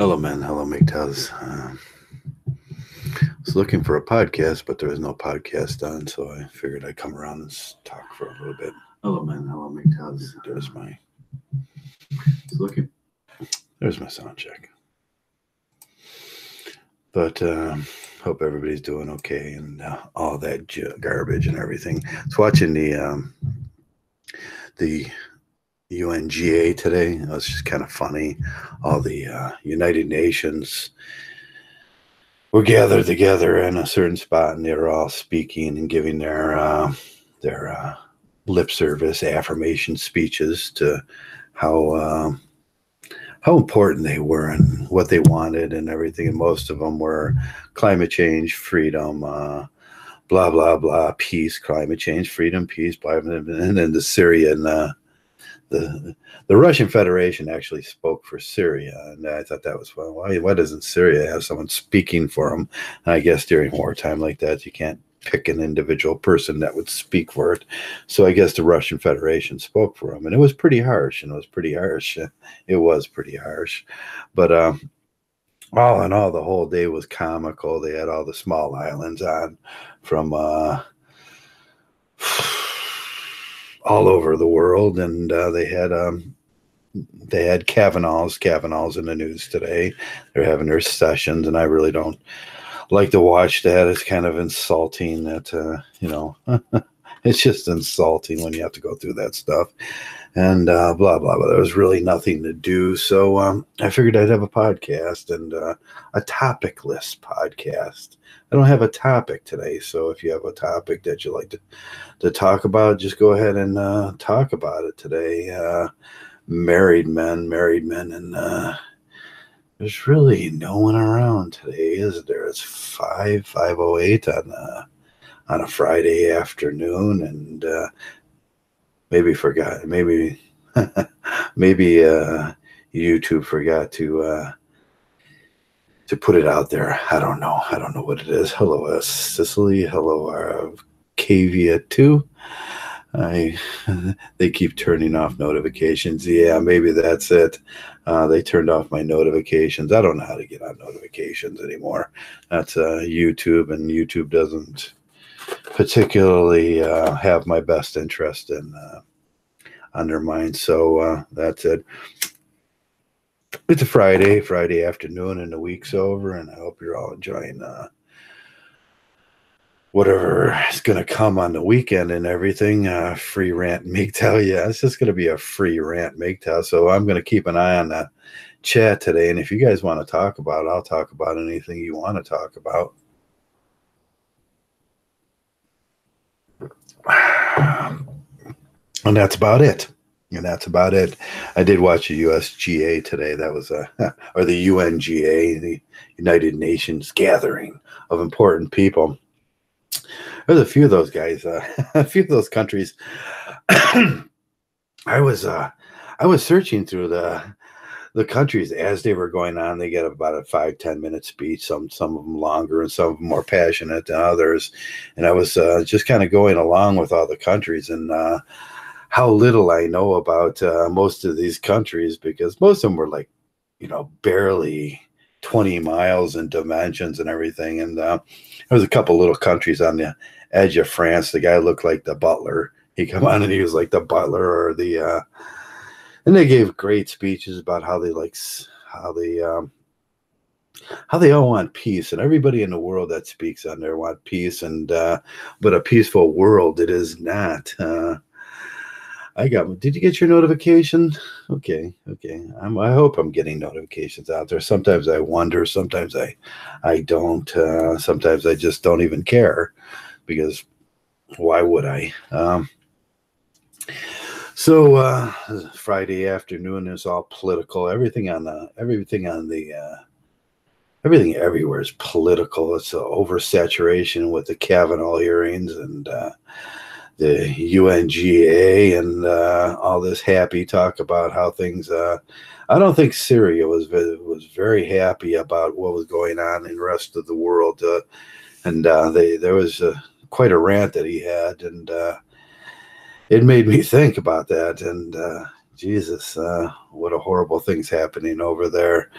Hello, man. Hello, Mgtows. I was looking for a podcast, but there was no podcast on, so I figured I'd come around and talk for a little bit. Hello, man. Hello, Mgtow. There's my Looking. there's my sound check. But hope everybody's doing okay and all that garbage and everything. I was watching the UNGA today. It was just kind of funny. All the United Nations were gathered together in a certain spot, and they were all speaking and giving their lip service affirmation speeches to how important they were and what they wanted and everything. And most of them were climate change, freedom, blah blah blah, peace, climate change, freedom, peace, blah, blah, blah. And then the Syrian. The Russian Federation actually spoke for Syria, and I thought that was fun. Why doesn't Syria have someone speaking for them? And I guess during wartime like that, you can't pick an individual person that would speak for it. So I guess the Russian Federation spoke for them, and it was pretty harsh. It was pretty harsh. But all in all, the whole day was comical. They had all the small islands on from all over the world, and they had Kavanaugh's in the news today. They're having their sessions, and I really don't like to watch that. It's kind of insulting that it's just insulting when you have to go through that stuff, and blah blah blah. There was really nothing to do, so I figured I'd have a podcast and a topicless podcast. I don't have a topic today, so if you have a topic that you like to talk about, just go ahead and talk about it today. Married men, and there's really no one around today, is there? It's 5:08 on a Friday afternoon, and maybe YouTube forgot to put it out there. I don't know what it is. Hello, Sicily. Hello, Cavia 2. They keep turning off notifications. Yeah, maybe that's it. They turned off my notifications. I don't know how to get on notifications anymore. That's YouTube, and YouTube doesn't particularly have my best interest in undermine. So that's it. It's a Friday afternoon, and the week's over, and I hope you're all enjoying whatever is going to come on the weekend and everything. Free rant Mgtow. Yeah, it's just going to be a free rant Mgtow. So I'm going to keep an eye on that chat today. And if you guys want to talk about it, I'll talk about anything you want to talk about. And that's about it. I did watch the USGA today. That was or the UNGA, the United Nations gathering of important people. There's a few of those guys, a few of those countries. I was searching through the countries as they were going on. They get about a 5-10 minute speech. Some of them longer, and some of them more passionate than others. And I was just kind of going along with all the countries, and how little I know about most of these countries, because most of them were like, barely 20 miles in dimensions and everything. And there was a couple little countries on the edge of France. The guy looked like the butler. He come on and he was like the butler, or the and they gave great speeches about how they all want peace, and everybody in the world that speaks on there want peace, and but a peaceful world it is not. Did you get your notification? Okay. I hope I'm getting notifications out there. Sometimes I wonder, sometimes I don't, sometimes I just don't even care, because why would I? So Friday afternoon is all political. Everything everywhere is political. It's an oversaturation with the Kavanaugh hearings and the UNGA and all this happy talk about how things. I don't think Syria was very happy about what was going on in the rest of the world, and there was quite a rant that he had, and it made me think about that, and Jesus, what a horrible thing's happening over there.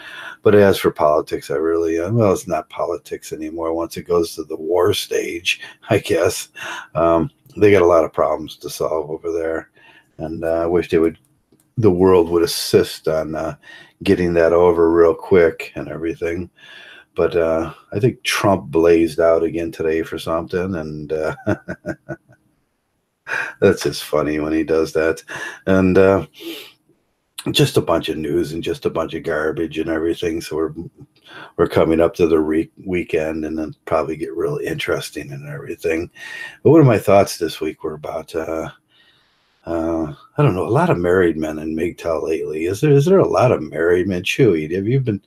But as for politics, I really, well, it's not politics anymore. Once it goes to the war stage, I guess, they got a lot of problems to solve over there. And I wish the world would assist on getting that over real quick and everything. But I think Trump blazed out again today for something. And that's just funny when he does that. And just a bunch of news and just a bunch of garbage and everything. So we're coming up to the weekend, and then probably get really interesting and everything. But one of my thoughts this week were about I don't know, a lot of married men in Mgtow lately. Is there a lot of married men? Chewy, have you been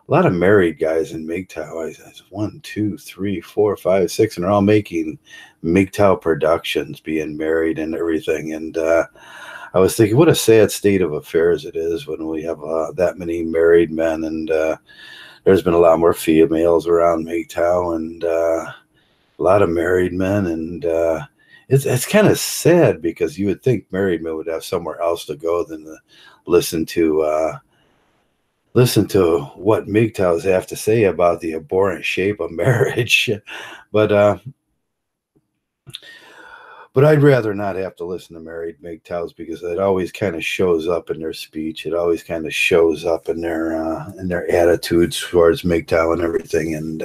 a lot of married guys in Mgtow? One, two, three, four, five, six, and they're all making Mgtow productions, being married and everything. And I was thinking, what a sad state of affairs it is when we have that many married men. And there's been a lot more females around Mgtow, and a lot of married men. And it's kind of sad, because you would think married men would have somewhere else to go than to listen to what Mgtows have to say about the abhorrent shape of marriage. But I'd rather not have to listen to married Mgtows, because it always kind of shows up in their speech. It always kind of shows up in their attitudes towards Mgtow and everything. And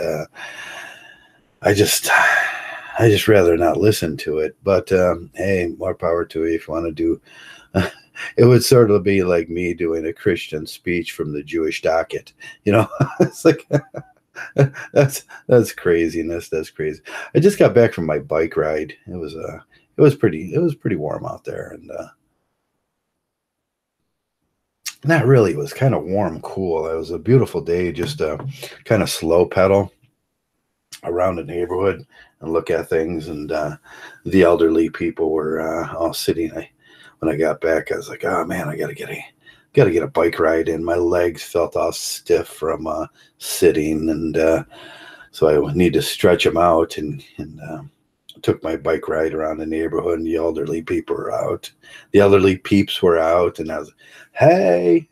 I just rather not listen to it. But hey, more power to you if you want to do. It would sort of be like me doing a Christian speech from the Jewish docket. It's like. That's craziness. That's crazy. I just got back from my bike ride. It was pretty warm out there, and not really. It was kind of warm, cool. It was a beautiful day. Just kind of slow pedal around the neighborhood and look at things. And the elderly people were all sitting. When I got back, I was like, oh man, I gotta get a bike ride in. My legs felt all stiff from sitting, and so I need to stretch them out, and took my bike ride around the neighborhood, and the elderly people were out. The elderly peeps were out, and I was, hey.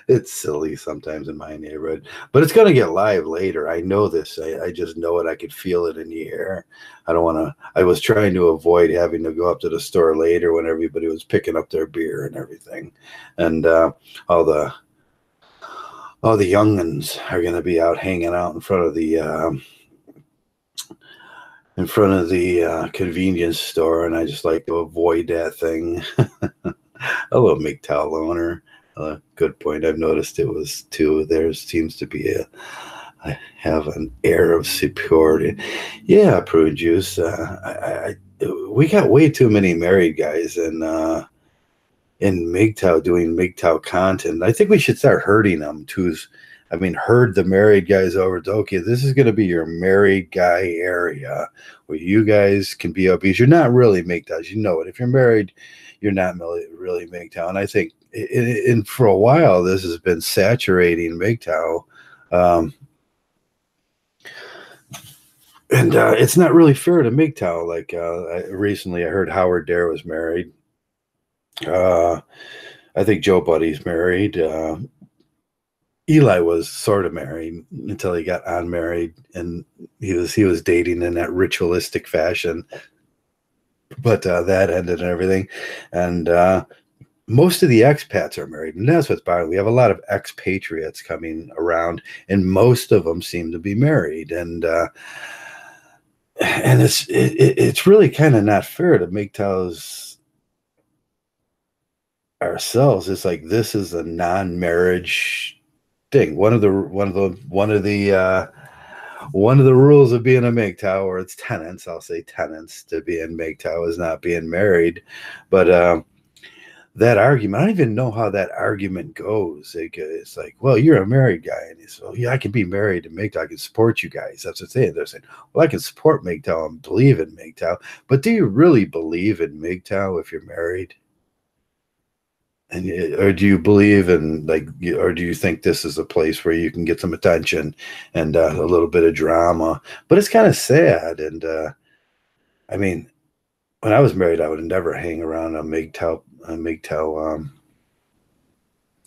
It's silly sometimes in my neighborhood, but it's going to get live later. I know this. I just know it. I could feel it in the air. I don't want to. I was trying to avoid having to go up to the store later when everybody was picking up their beer and everything, and all the young'uns are going to be out hanging out in front of the convenience store, and I just like to avoid that thing. Hello, Mgtow loner. Good point. I've noticed it was too. There seems to be I have an air of superiority. Yeah, Prune Juice. We got way too many married guys in Mgtow doing Mgtow content. I think we should start herding them too. Herd the married guys over to, okay, this is going to be your married guy area where you guys can be up, because you're not really Mgtows. You know it. If you're married, you're not really Mgtow. And I think for a while, this has been saturating Mgtow. And it's not really fair to Mgtow. Like recently, I heard Howard Dare was married. I think Joe Buddy's married. Eli was sort of married until he got unmarried, and he was dating in that ritualistic fashion. But that ended and everything. And most of the expats are married, and that's what's bothering. We have a lot of expatriates coming around, and most of them seem to be married. And it's really kind of not fair to Mgtows ourselves. It's like, this is a non-marriage thing. One of the rules of being a Mgtow, or it's tenants, I'll say tenants, to be in Mgtow is not being married. But that argument, I don't even know how that argument goes. It's like, well, you're a married guy, and he's, well, yeah, I can be married to Mgtow. I can support you guys. That's what they're saying. Well, I can support Mgtow and believe in Mgtow, but do you really believe in Mgtow if you're married? Or do you believe in, or do you think this is a place where you can get some attention and a little bit of drama? But it's kind of sad. And when I was married, I would never hang around a Mgtow.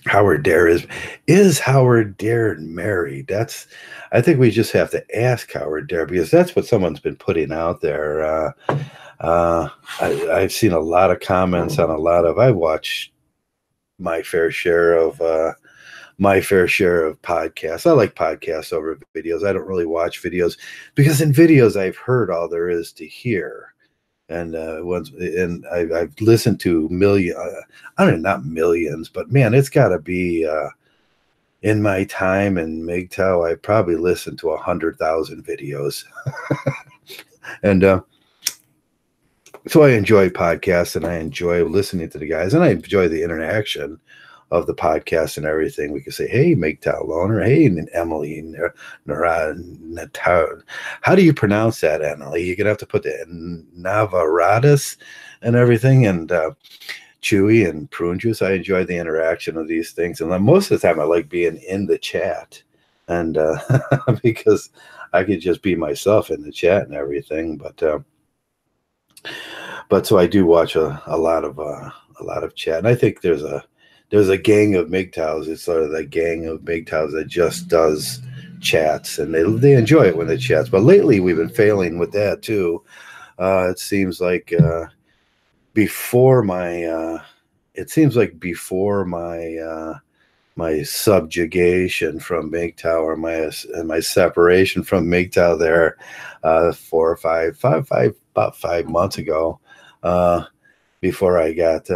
Howard Dare is Howard Dare married? I think we just have to ask Howard Dare, because that's what someone's been putting out there. I've seen a lot of comments on I watch my fair share of podcasts. I like podcasts over videos. I don't really watch videos, because in videos I've heard all there is to hear. And I've listened to I don't know, not millions, but man, it's got to be in my time in Mgtow, I probably listened to 100,000 videos. And so I enjoy podcasts, and I enjoy listening to the guys, and I enjoy the interaction of the podcast and everything. We can say, hey, Mgtow Loner, hey, Emily, Mgtow. How do you pronounce that, Emily? You're going to have to put the Navaradas and everything, and Chewy and Prune Juice. I enjoy the interaction of these things. And most of the time I like being in the chat, and because I could just be myself in the chat and everything. But so I do watch a lot of chat, and I think there's a gang of Mgtows. It's sort of the gang of Mgtows that just does chats, and they enjoy it when they chats. But lately we've been failing with that too. It seems like before my my subjugation from Mgtow, or my separation from Mgtow there, 5 months ago, before I got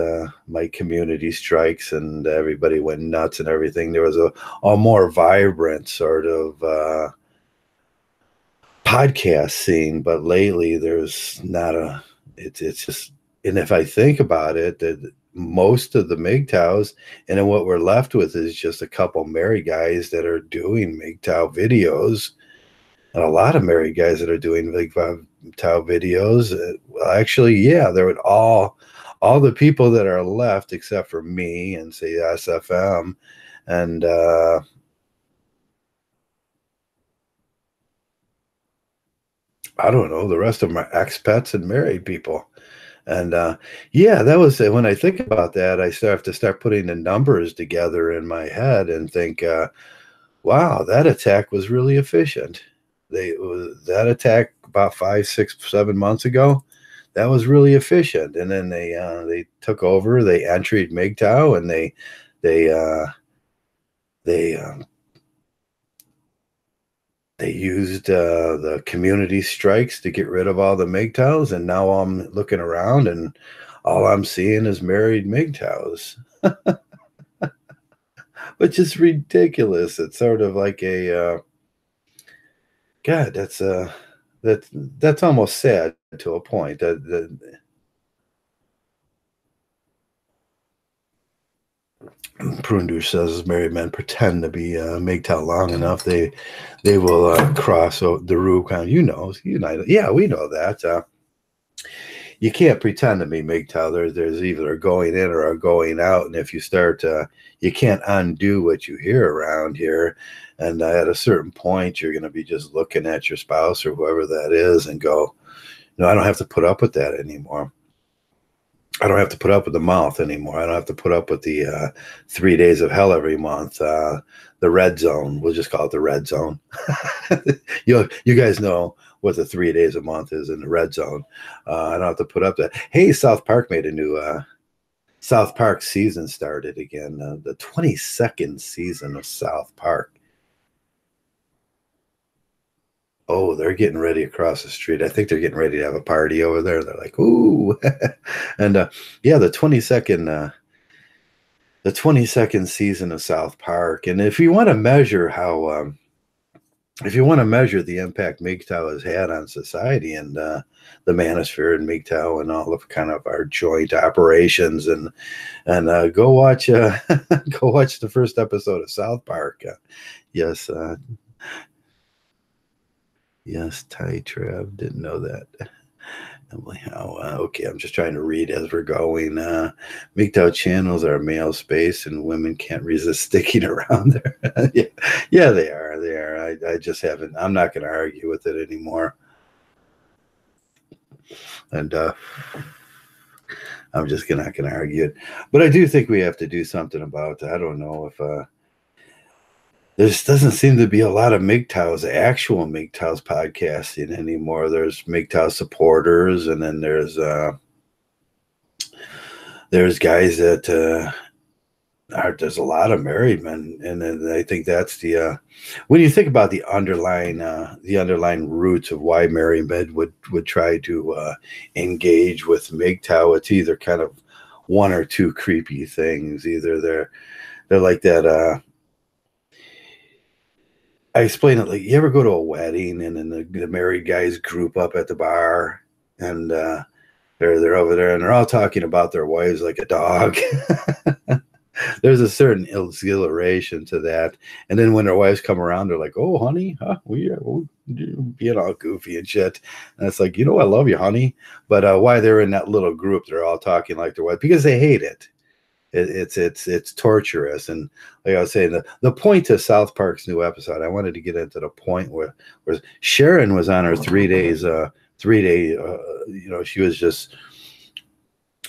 my community strikes and everybody went nuts and everything. There was a more vibrant sort of podcast scene, but lately there's not it's just, and if I think about it, that most of the Mgtows, and then what we're left with is just a couple married guys that are doing Mgtow videos, and a lot of married guys that are doing Mgtow videos. Well, actually, yeah, there would all the people that are left, except for me and say SFM, and I don't know, the rest of them are expats and married people. And yeah, that was when I think about that, I have to start putting the numbers together in my head and think, wow, that attack was really efficient. That attack about 5, 6, 7 months ago, that was really efficient. And then they took over, they entered Mgtow, and they used the community strikes to get rid of all the Mgtows, and now I'm looking around and all I'm seeing is married Mgtows, which is ridiculous. It's sort of like a God. That's almost sad to a point. Prundush says married men pretend to be Mgtow long enough, they will cross the Rubicon. United. Yeah, we know that. You can't pretend to be Mgtow. There's either a going in or a going out, and if you start, you can't undo what you hear around here. And at a certain point, you're going to be just looking at your spouse or whoever that is and go, no, I don't have to put up with that anymore. I don't have to put up with the mouth anymore. I don't have to put up with the 3 days of hell every month. The red zone. We'll just call it the red zone. You guys know what the 3 days a month is in the red zone. I don't have to put up that. Hey, South Park made a new South Park season started again. The 22nd season of South Park. Oh, they're getting ready across the street. I think they're getting ready to have a party over there. They're like, ooh. And yeah, the 22nd season of South Park. And if you want to measure the impact Mgtow has had on society and the manosphere and Mgtow and all of kind of our joint operations, and go watch the first episode of South Park. Yes. Yes, Ty Trav, didn't know that. Emily, how? Okay, I'm just trying to read as we're going. Mgtow channels are male space, and women can't resist sticking around there. Yeah, they are. They are. I just haven't. I'm not going to argue with it anymore. And I'm just not going to argue it. But I do think we have to do something about it. I don't know if there doesn't seem to be a lot of Mgtow's, actual Mgtow's podcasting anymore. There's Mgtow supporters, and then there's guys that there's a lot of married men, and then I think that's the when you think about the underlying roots of why married men would try to engage with Mgtow. It's either kind of one or two creepy things. Either they're like that. I explain it like, you ever go to a wedding and then the married guys group up at the bar, and they're over there and they're all talking about their wives like a dog. There's a certain exhilaration to that. And then when their wives come around, they're like, "Oh, honey, huh? We're being all goofy and shit." And it's like, I love you, honey. But why they're in that little group, they're all talking like their wife because they hate it. It's torturous. And like I was saying, the point of South Park's new episode, I wanted to get into the point where Sharon was on her 3 days,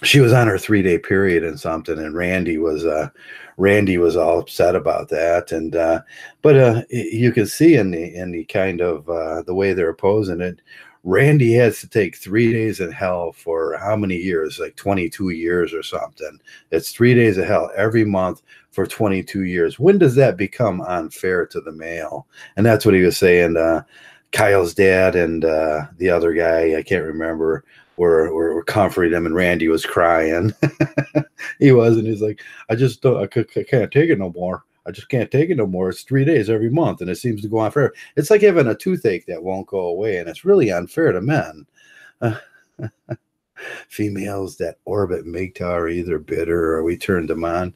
she was on her 3 day period and something, and Randy was all upset about that. And but you can see in the kind of the way they're opposing it, Randy has to take 3 days in hell for how many years? Like 22 years or something. It's 3 days of hell every month for 22 years. When does that become unfair to the male? And that's what he was saying. Kyle's dad and the other guy, I can't remember, were comforting him, and Randy was crying. He was, and he's like, I can't take it no more. I just can't take it no more. It's 3 days every month, and it seems to go on forever. It's like having a toothache that won't go away, and it's really unfair to men. Females that orbit Mgtow are either bitter or we turned them on.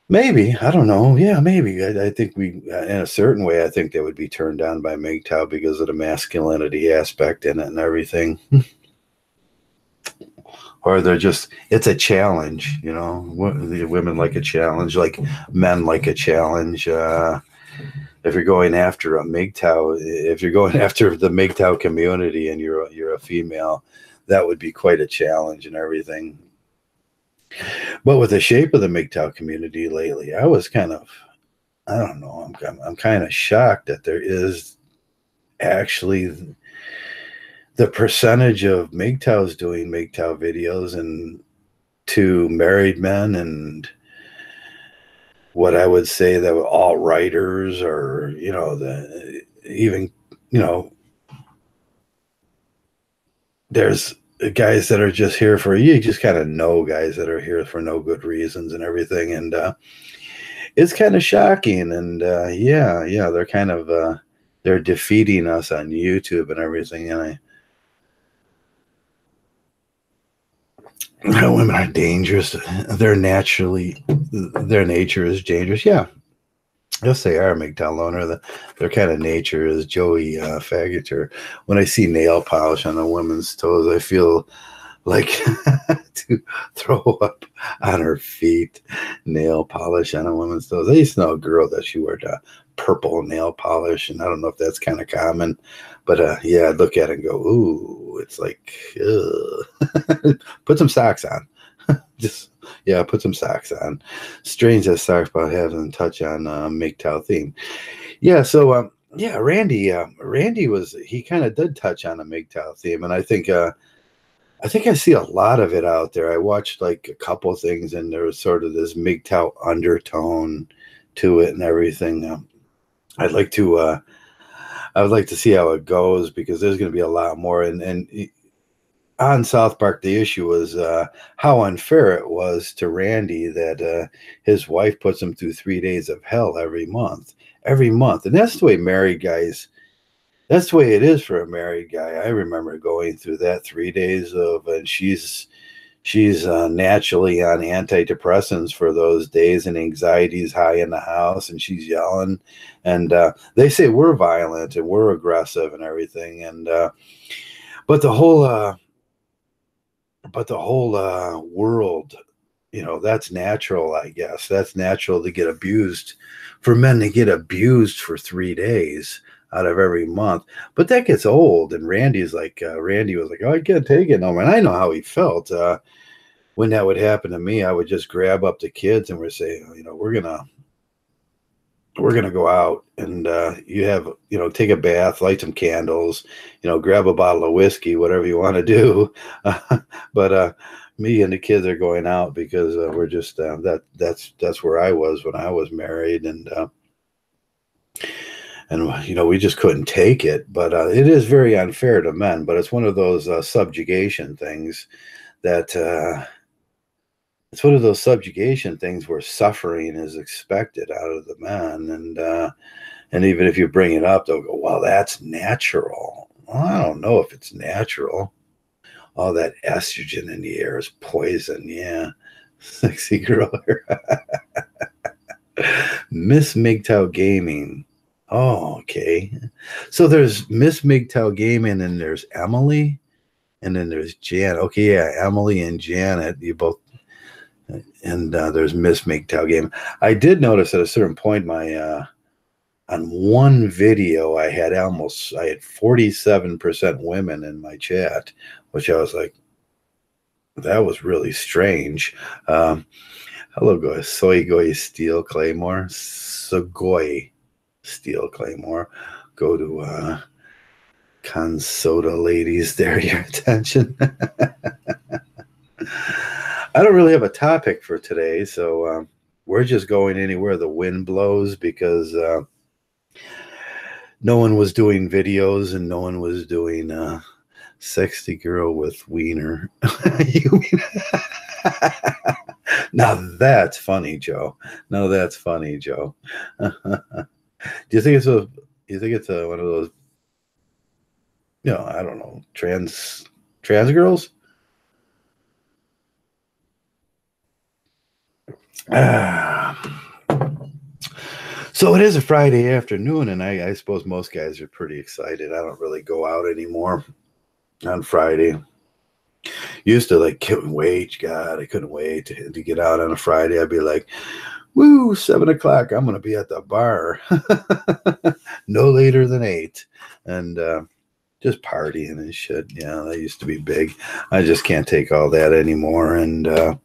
Maybe. I don't know. Yeah, maybe. I think in a certain way, I think they would be turned on by Mgtow because of the masculinity aspect in it and everything. Or they're just, it's a challenge, the women like a challenge, like men like a challenge. If you're going after a Mgtow, if you're going after the Mgtow community and you're a female, that would be quite a challenge and everything. But with the shape of the Mgtow community lately, I was kind of, I don't know, I'm kind of shocked that there is actually the percentage of Mgtows doing Mgtow videos and to married men, and what I would say that all writers, or there's guys that are just here for, you just kind of know guys that are here for no good reasons and everything, and it's kind of shocking. And they're kind of they're defeating us on YouTube and everything, and women are dangerous. Their nature is dangerous. Yeah. Yes, they are, Mgtow loner. Their kind of nature is Joey Faggoter. When I see nail polish on a woman's toes, I feel like to throw up on her feet. Nail polish on a woman's toes. I used to know a girl that she wore purple nail polish, and I don't know if that's kind of common, but I'd look at it and go, ooh, it's like, put some socks on. Put some socks on. Strange that socks about having to touch on Mgtow theme. So Randy he kind of did touch on a Mgtow theme, and I think I see a lot of it out there. I watched like a couple things, and there was sort of this Mgtow undertone to it and everything. I would like to see how it goes, because there's going to be a lot more. And on South Park, the issue was how unfair it was to Randy that his wife puts him through 3 days of hell every month. And that's the way married guys, that's the way it is for a married guy. I remember going through that 3 days of, and she's naturally on antidepressants for those days, and anxiety's high in the house, and she's yelling, and they say we're violent and we're aggressive and everything, and but the whole world, that's natural. I guess that's natural to get abused, for men to get abused for 3 days out of every month. But that gets old. And Randy was like, oh, I can't take it no more. And I know how he felt. When that would happen to me, I would just grab up the kids and we'd say, we're gonna go out and you have take a bath, light some candles, grab a bottle of whiskey, whatever you want to do. But me and the kids are going out because we're just that's where I was when I was married, and we just couldn't take it. But it is very unfair to men. But it's one of those subjugation things that. It's one of those subjugation things where suffering is expected out of the men, and even if you bring it up, they'll go, "Well, that's natural." Well, I don't know if it's natural. All that estrogen in the air is poison. Yeah, sexy girl. Miss Mgtow Gaming. Oh, okay. So there's Miss Mgtow Gaming, and there's Emily, and then there's Janet. Okay, yeah, Emily and Janet. You both. And there's Miss Mgtow Game. I did notice at a certain point, on one video, I had 47% women in my chat, which I was like, that was really strange. Hello, guys. Soygoy Steel Claymore. Sogoi Steel Claymore. Go to Consoda ladies there, your attention. I don't really have a topic for today, so we're just going anywhere the wind blows because no one was doing videos and no one was doing sexy girl with wiener. Now that's funny, Joe. No, that's funny, Joe. Do you think it's one of those? I don't know, trans girls? So it is a Friday afternoon, and I suppose most guys are pretty excited. I don't really go out anymore on Friday. Used to couldn't wait. God, I couldn't wait to get out on a Friday. I'd be like, woo, 7 o'clock. I'm going to be at the bar no later than 8. And just partying and shit. Yeah, that used to be big. I just can't take all that anymore. And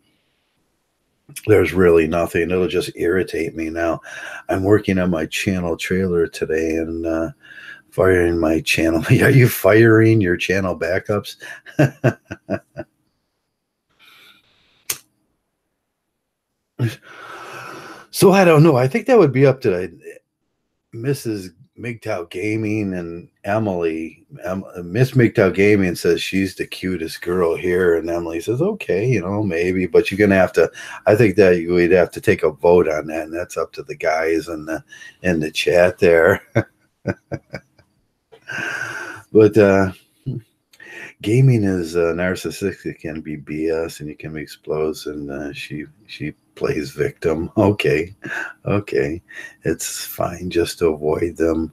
there's really nothing. It'll just irritate me now. I'm working on my channel trailer today and firing my channel. Are you firing your channel backups? So I don't know. I think that would be up to Mrs. Mgtow Gaming and Emily. Miss Mgtow Gaming says she's the cutest girl here, and Emily says, okay, maybe, but you're gonna have to. I think that we'd have to take a vote on that, and that's up to the guys in the chat there. But gaming is narcissistic, can be BS, and you can be explosive. And she plays victim. Okay, it's fine just to avoid them.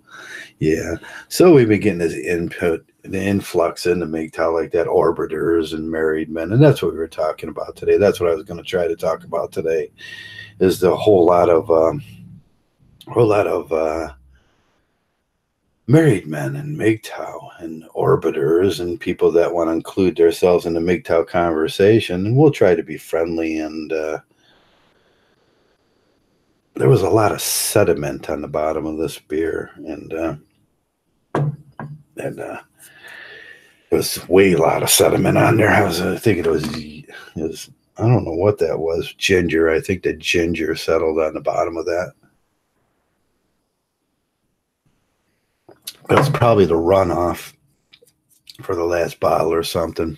Yeah. So we've been getting this input, the influx into Mgtow like that, orbiters and married men, and that's what we were talking about today. That's what I was going to try to talk about today. Is the whole lot of married men and Mgtow and orbiters and people that want to include themselves in the Mgtow conversation. And we'll try to be friendly. And there was a lot of sediment on the bottom of this beer, and there was way a lot of sediment on there. I was thinking it was I don't know what that was. Ginger. I think the ginger settled on the bottom of that. That's probably the runoff for the last bottle or something.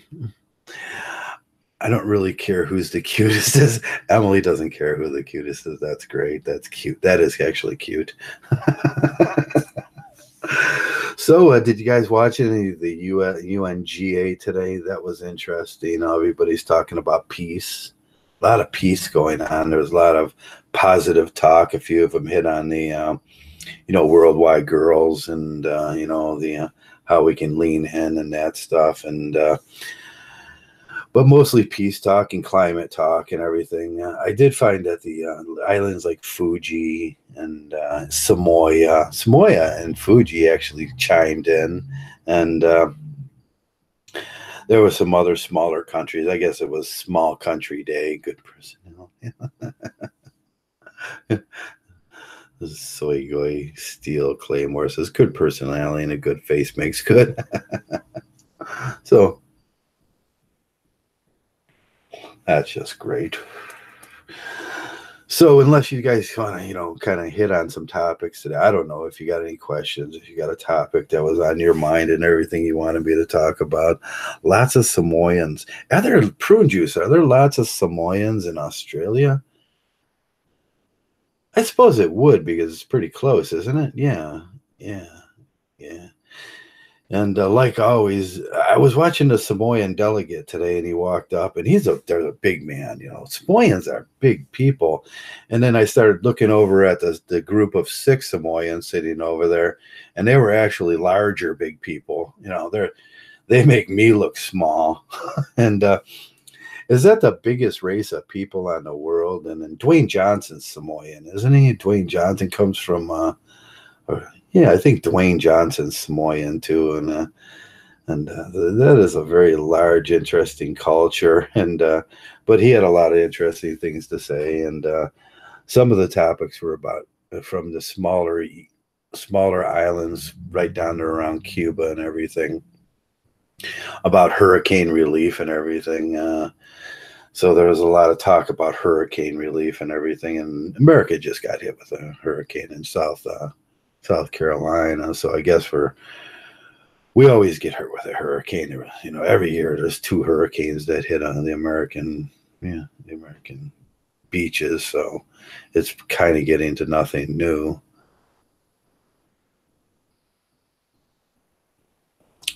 I don't really care who's the cutest is. Emily doesn't care who the cutest is. That's great. That's cute. That is actually cute. So did you guys watch any of the UNGA today? That was interesting. Everybody's talking about peace. A lot of peace going on. There was a lot of positive talk. A few of them hit on the worldwide girls and the how we can lean in and that stuff. And but but mostly peace talk and climate talk and everything. I did find that the islands like Fuji and Samoa and Fuji actually chimed in, and there were some other smaller countries. I guess it was Small Country Day. Good personnel. Soygoi Steel Claymore says good personality and a good face makes good. So that's just great. So unless you guys want to, kind of hit on some topics today, I don't know if you got any questions, if you got a topic that was on your mind and everything you wanted me to talk about. Lots of Samoans. Are there prune juice? Are there lots of Samoans in Australia? I suppose it would because it's pretty close, isn't it? Yeah. And like always, I was watching the Samoan delegate today, and he walked up, and they're a big man. Samoans are big people. And then I started looking over at the group of 6 Samoans sitting over there, and they were actually larger, big people. They make me look small. And is that the biggest race of people on the world? And then Dwayne Johnson's Samoan, isn't he? Dwayne Johnson comes from. Yeah, I think Dwayne Johnson's Samoan too, and that is a very large, interesting culture. And but he had a lot of interesting things to say, and some of the topics were about from the smaller islands right down to around Cuba and everything, about hurricane relief and everything. So there was a lot of talk about hurricane relief and everything, and America just got hit with a hurricane in South Carolina. So I guess we always get hurt with a hurricane. Every year there's 2 hurricanes that hit on the American beaches. So it's kind of getting to nothing new.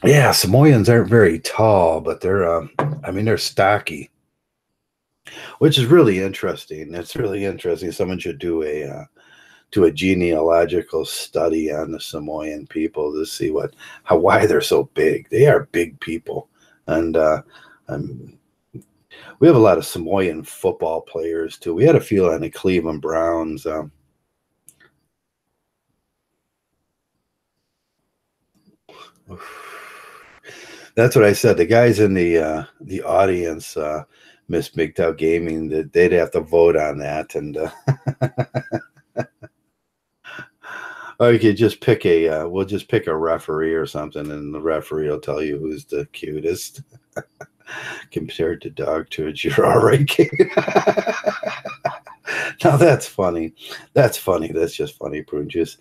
Yeah, Samoans aren't very tall, but they're stocky, which is really interesting. It's really interesting. Someone should do a genealogical study on the Samoan people to see why they're so big. They are big people, and we have a lot of Samoan football players too. We had a few on the Cleveland Browns. That's what I said. The guys in the audience, Miss Mgtow Gaming, that they'd have to vote on that, and or you could just pick we'll just pick a referee or something, and the referee will tell you who's the cutest compared to Dog Turds. You're all right, Kate. Now that's funny. That's funny. That's just funny, Prune Juice.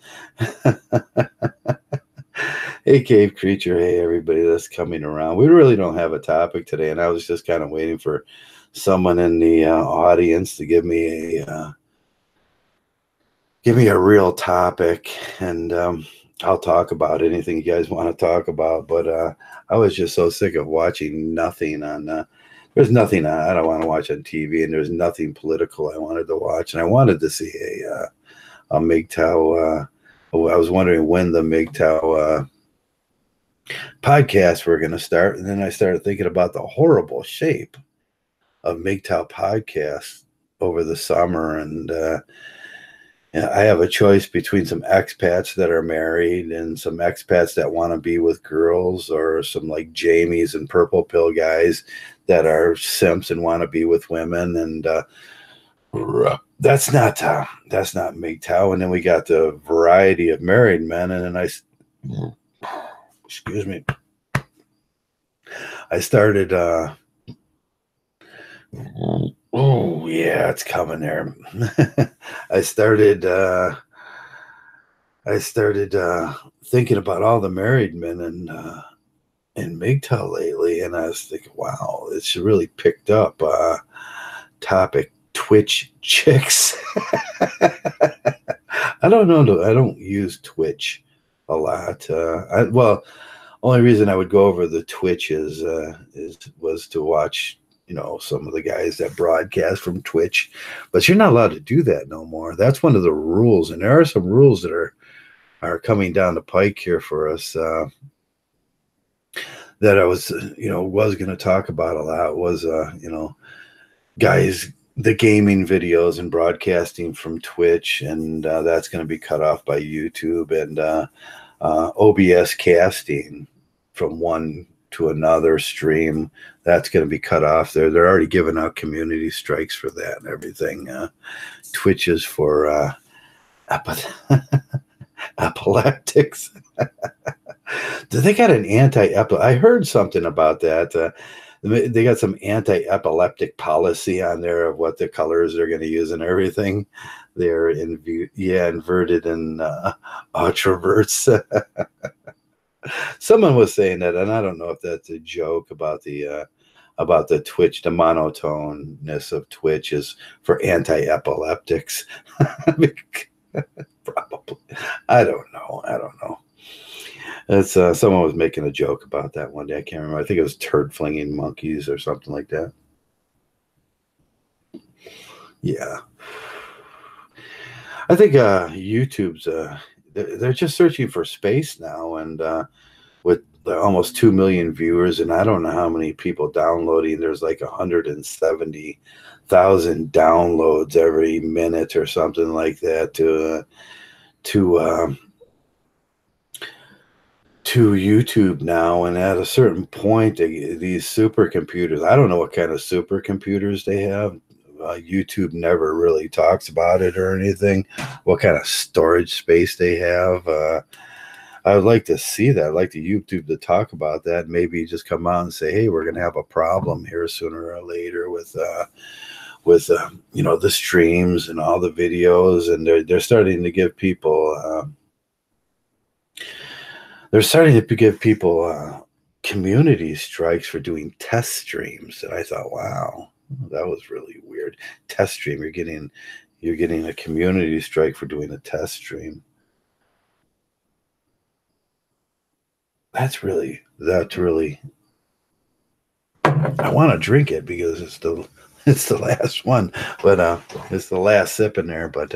Hey, Cave Creature. Hey, everybody that's coming around. We really don't have a topic today, and I was just kind of waiting for someone in the audience to give me a real topic, and I'll talk about anything you guys want to talk about. But I was just so sick of watching nothing on. There's nothing I don't want to watch on TV, and there's nothing political I wanted to watch, and I wanted to see a Mgtow. I was wondering when the Mgtow podcast were going to start, and then I started thinking about the horrible shape of Mgtow podcasts over the summer, and I have a choice between some expats that are married and some expats that want to be with girls, or some like Jamies and Purple Pill guys that are simps and want to be with women, and that's not Mgtow. And then we got the variety of married men, and then excuse me, I started oh yeah, it's coming there. I started thinking about all the married men in Mgtow lately, and I was thinking, wow, it's really picked up topic Twitch chicks. I don't know. I don't use Twitch a lot. Only reason I would go over the Twitch was to watch, some of the guys that broadcast from Twitch, but you're not allowed to do that no more. That's one of the rules, and there are some rules that are coming down the pike here for us. that I was, was going to talk about a lot was, guys, the gaming videos and broadcasting from Twitch, and that's going to be cut off by YouTube, and OBS casting from one to another stream. That's going to be cut off. They're already giving out community strikes for that and everything. Twitch is for epileptics. They got an I heard something about that. They got some anti-epileptic policy on there of what the colors they're going to use and everything. They're inverted and ultraverts. Someone was saying that, and I don't know if that's a joke about the Twitch. The monotoneness of Twitch is for anti-epileptics. Probably. I don't know. It's someone was making a joke about that one day. I can't remember. I think it was turd flinging monkeys or something like that. Yeah, I think YouTube's they're just searching for space now, and with almost 2 million viewers, and I don't know how many people downloading. There's like 170,000 downloads every minute or something like that to YouTube now, and at a certain point, these supercomputers, I don't know what kind of supercomputers they have. YouTube never really talks about it or anything, what kind of storage space they have. I would like to see that. I'd like to YouTube to talk about that. Maybe just come out and say, hey, we're going to have a problem here sooner or later with the streams and all the videos, and they're starting to give people community strikes for doing test streams. And I thought, wow, that was really weird. Test stream, you're getting a community strike for doing a test stream. That's really. I want to drink it because it's the last one, but it's the last sip in there. But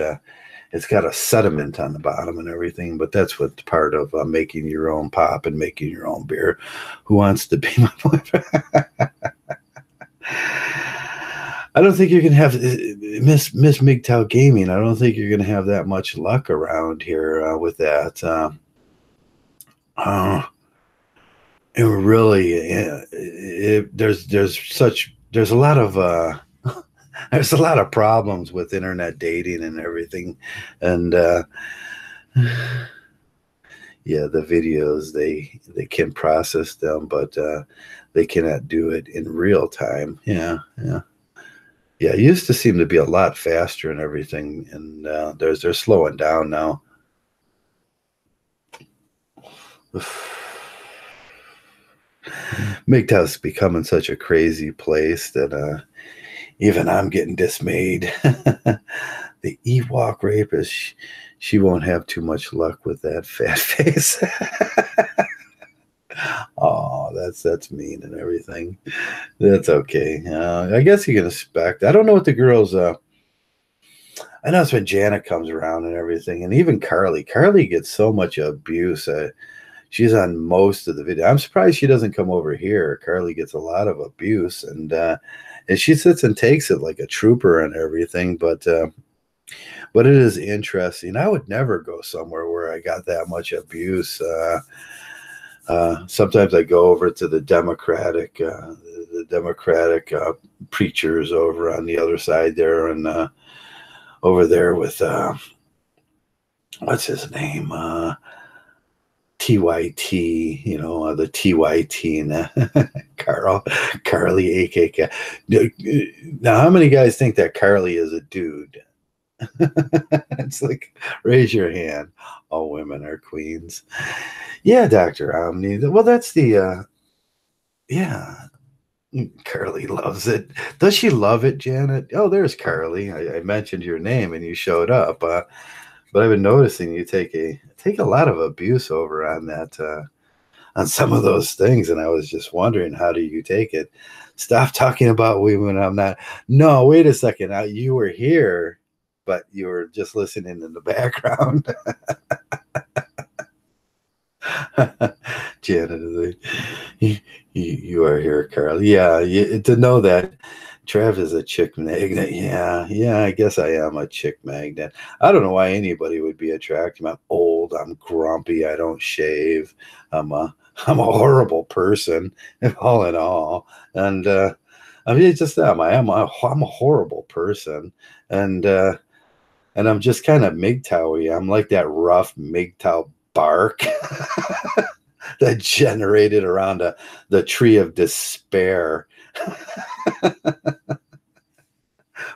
it's got a sediment on the bottom and everything, but that's what's part of making your own pop and making your own beer. Who wants to be my boyfriend? I don't think you can have Miss Mgtow Gaming. I don't think you're going to have that much luck around here with that. It really, there's a lot of there's a lot of problems with internet dating and everything, and yeah, the videos they can process them, but they cannot do it in real time. Yeah. It used to seem to be a lot faster and everything, and they're slowing down now. Mgtow's becoming such a crazy place that even I'm getting dismayed. The Ewok rapist, she won't have too much luck with that fat face. Oh, that's mean and everything. That's okay. I guess you can expect. I don't know what the girls. I know it's when Janet comes around and everything, and even Carly. Carly gets so much abuse. She's on most of the video. I'm surprised she doesn't come over here. Carly gets a lot of abuse, and she sits and takes it like a trooper and everything. But it is interesting. I would never go somewhere where I got that much abuse. Sometimes I go over to the Democratic preachers over on the other side there, and over there with what's his name? TYT, the TYT and Carly AKK. Now, how many guys think that Carly is a dude? It's like, raise your hand. All women are queens. Yeah, Dr. Omni. Well, that's the, yeah. Carly loves it. Does she love it, Janet? Oh, there's Carly. I mentioned your name and you showed up. But I've been noticing you take a lot of abuse over on that, on some of those things. And I was just wondering, how do you take it? Stop talking about women. I'm not. No, wait a second. You were here, but you were just listening in the background. Janet is like, you are here, Carl. Yeah, to know that Trav is a chick magnet. Yeah, I guess I am a chick magnet. I don't know why anybody would be attracted. I'm old. I'm grumpy. I don't shave. I'm a I'm a horrible person, all in all. And I mean, it's just that I'm a horrible person, and and I'm just kind of Mgtowy. I'm like that rough Mgtow bark that generated around the tree of despair.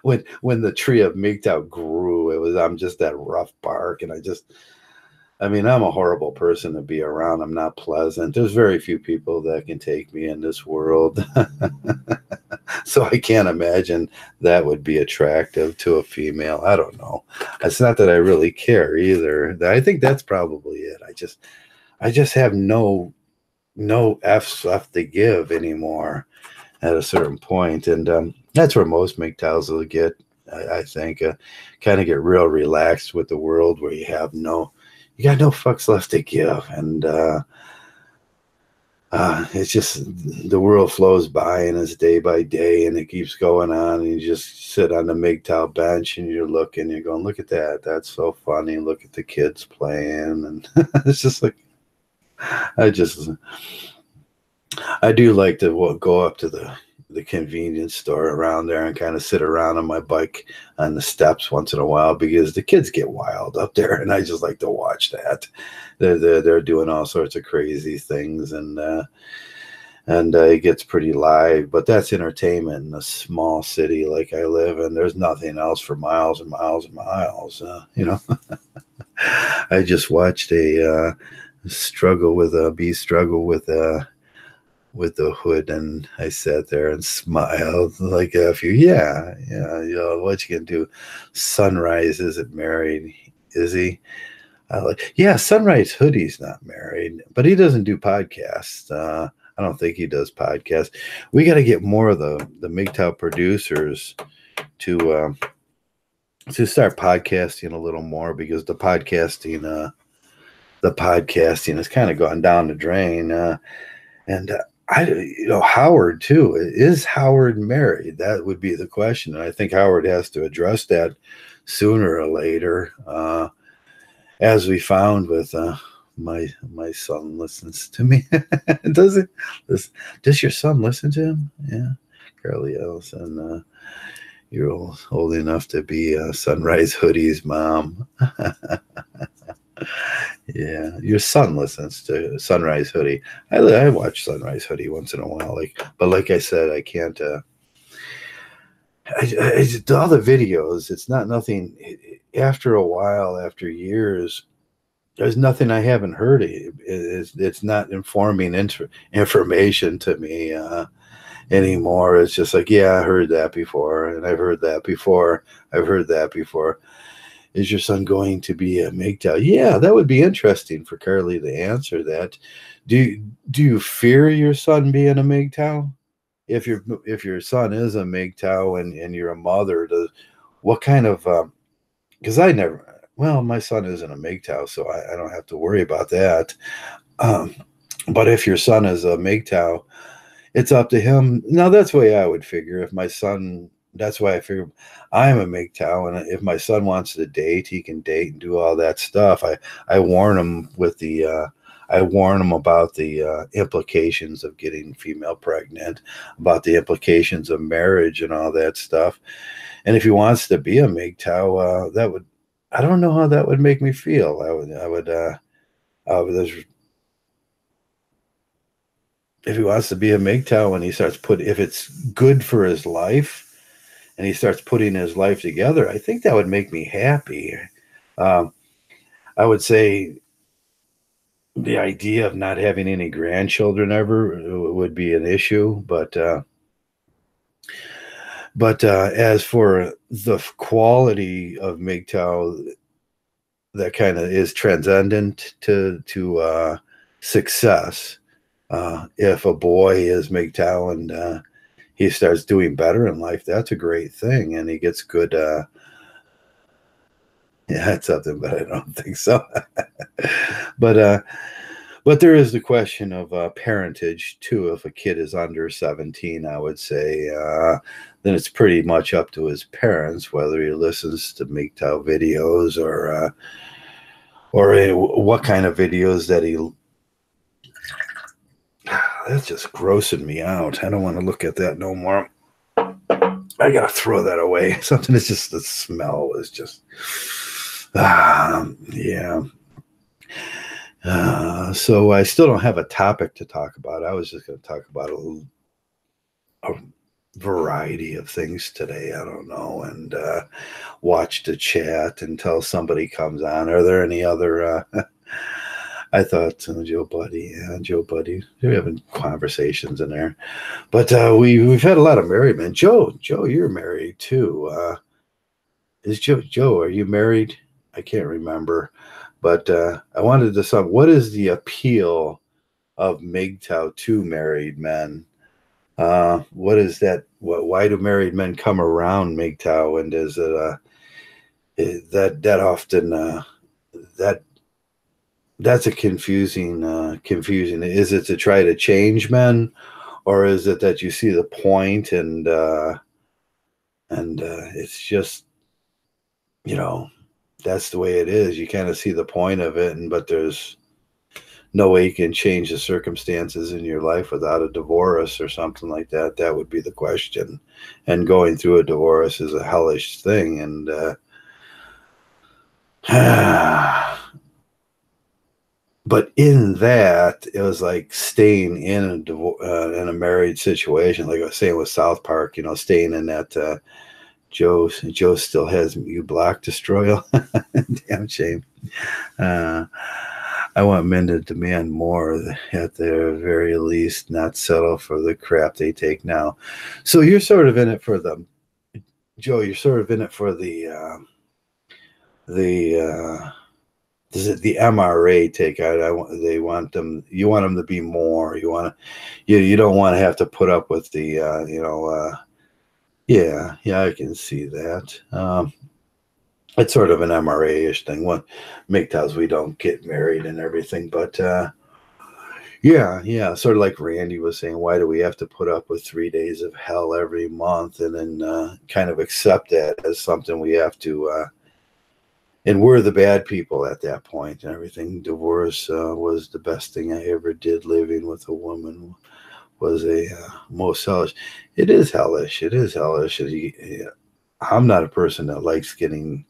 When the tree of Mgtow grew, I'm just that rough bark, and I mean, I'm a horrible person to be around. I'm not pleasant. There's very few people that can take me in this world. So I can't imagine that would be attractive to a female. I don't know. It's not that I really care either. I think that's probably it. I just have no F's left to give anymore at a certain point. And that's where most MGTOWs will get, I think, kind of get real relaxed with the world, where you got no fucks left to give. And it's just the world flows by, and it's day by day, and it keeps going on. And you just sit on the MGTOW bench, and you're going, look at that. That's so funny. Look at the kids playing. And it's just like, I do like to go up to the convenience store around there and kind of sit around on my bike on the steps once in a while, because the kids get wild up there, and I just like to watch that. They're doing all sorts of crazy things, and it gets pretty live. But that's entertainment in a small city like I live in. There's nothing else for miles and miles and miles. I just watched a struggle with the hood, and I sat there and smiled like a few. Yeah, what you can do. Sunrise isn't married, is he? Yeah, Sunrise Hoodie's not married, but he doesn't do podcasts. I don't think he does podcasts. We got to get more of the MGTOW producers to start podcasting a little more, because the podcasting has kind of gone down the drain. And Howard too. Is Howard married? That would be the question. And I think Howard has to address that sooner or later. As we found with my son listens to me. Does it? Does your son listen to him? Yeah. Carly Ellison, you're old enough to be Sunrise Hoodie's mom. Yeah, your son listens to Sunrise Hoodie. I watch Sunrise Hoodie once in a while, but like I said, I can't. All the videos, it's not nothing. After a while, after years, there's nothing I haven't heard. It's not informing information to me anymore. It's just like, yeah, I heard that before, and I've heard that before. I've heard that before. Is your son going to be a Mgtow? Yeah, that would be interesting for Carly to answer that. Do you fear your son being a Mgtow? If your son is a Mgtow and you're a mother, what kind of because my son isn't a Mgtow, so I don't have to worry about that. But if your son is a Mgtow, it's up to him. Now, that's the way I would figure. That's why I figure I'm a Mgtow, and if my son wants to date, he can date and do all that stuff. I warn him about the implications of getting female pregnant, about the implications of marriage and all that stuff. And if he wants to be a Mgtow, I don't know how that would make me feel. If he wants to be a Mgtow and he starts if it's good for his life, and he starts putting his life together, I think that would make me happy. I would say the idea of not having any grandchildren ever would be an issue, but as for the quality of Mgtow, that kind of is transcendent to success. If a boy is Mgtow and he starts doing better in life, that's a great thing, and he gets good. Yeah, that's something, but I don't think so. But But there is the question of parentage too. If a kid is under 17, I would say then it's pretty much up to his parents whether he listens to Mgtow videos or what kind of videos that he. That's just grossing me out. I don't want to look at that no more. I gotta throw that away. Something is just the smell is just. Yeah. So I still don't have a topic to talk about. I was just going to talk about a variety of things today. I don't know, and watch the chat until somebody comes on. Are there any other? I thought Joe Buddy, yeah, Joe Buddy. We're having conversations in there, but we've had a lot of married men. Joe, you're married too. Is Joe? Are you married? I can't remember. But I wanted to say, what is the appeal of Mgtow to married men? What is that? Why do married men come around Mgtow? And is it that often that that's a confusion? Is it to try to change men, or is it that you see the point and it's just that's the way it is. You kind of see the point of it, but there's no way you can change the circumstances in your life without a divorce or something like that. That would be the question. And going through a divorce is a hellish thing. And but in that, it was like staying in a married situation, like I was saying with South Park. Staying in that. Joe still has you blocked, Destroy. Damn shame. I want men to demand more at the very least, not settle for the crap they take now. So you're sort of in it for Joe. You're sort of in it for the the MRA take out. They want them. You want them to be more. You don't want to have to put up with the. Yeah, I can see that. It's sort of an MRA-ish thing. One MGTOWs, we don't get married and everything, but yeah, sort of like Randy was saying, why do we have to put up with 3 days of hell every month and then kind of accept that as something we have to, and we're the bad people at that point and everything. Divorce was the best thing I ever did. Living with a woman was a most hellish. It is hellish. It is hellish. I'm not a person that likes getting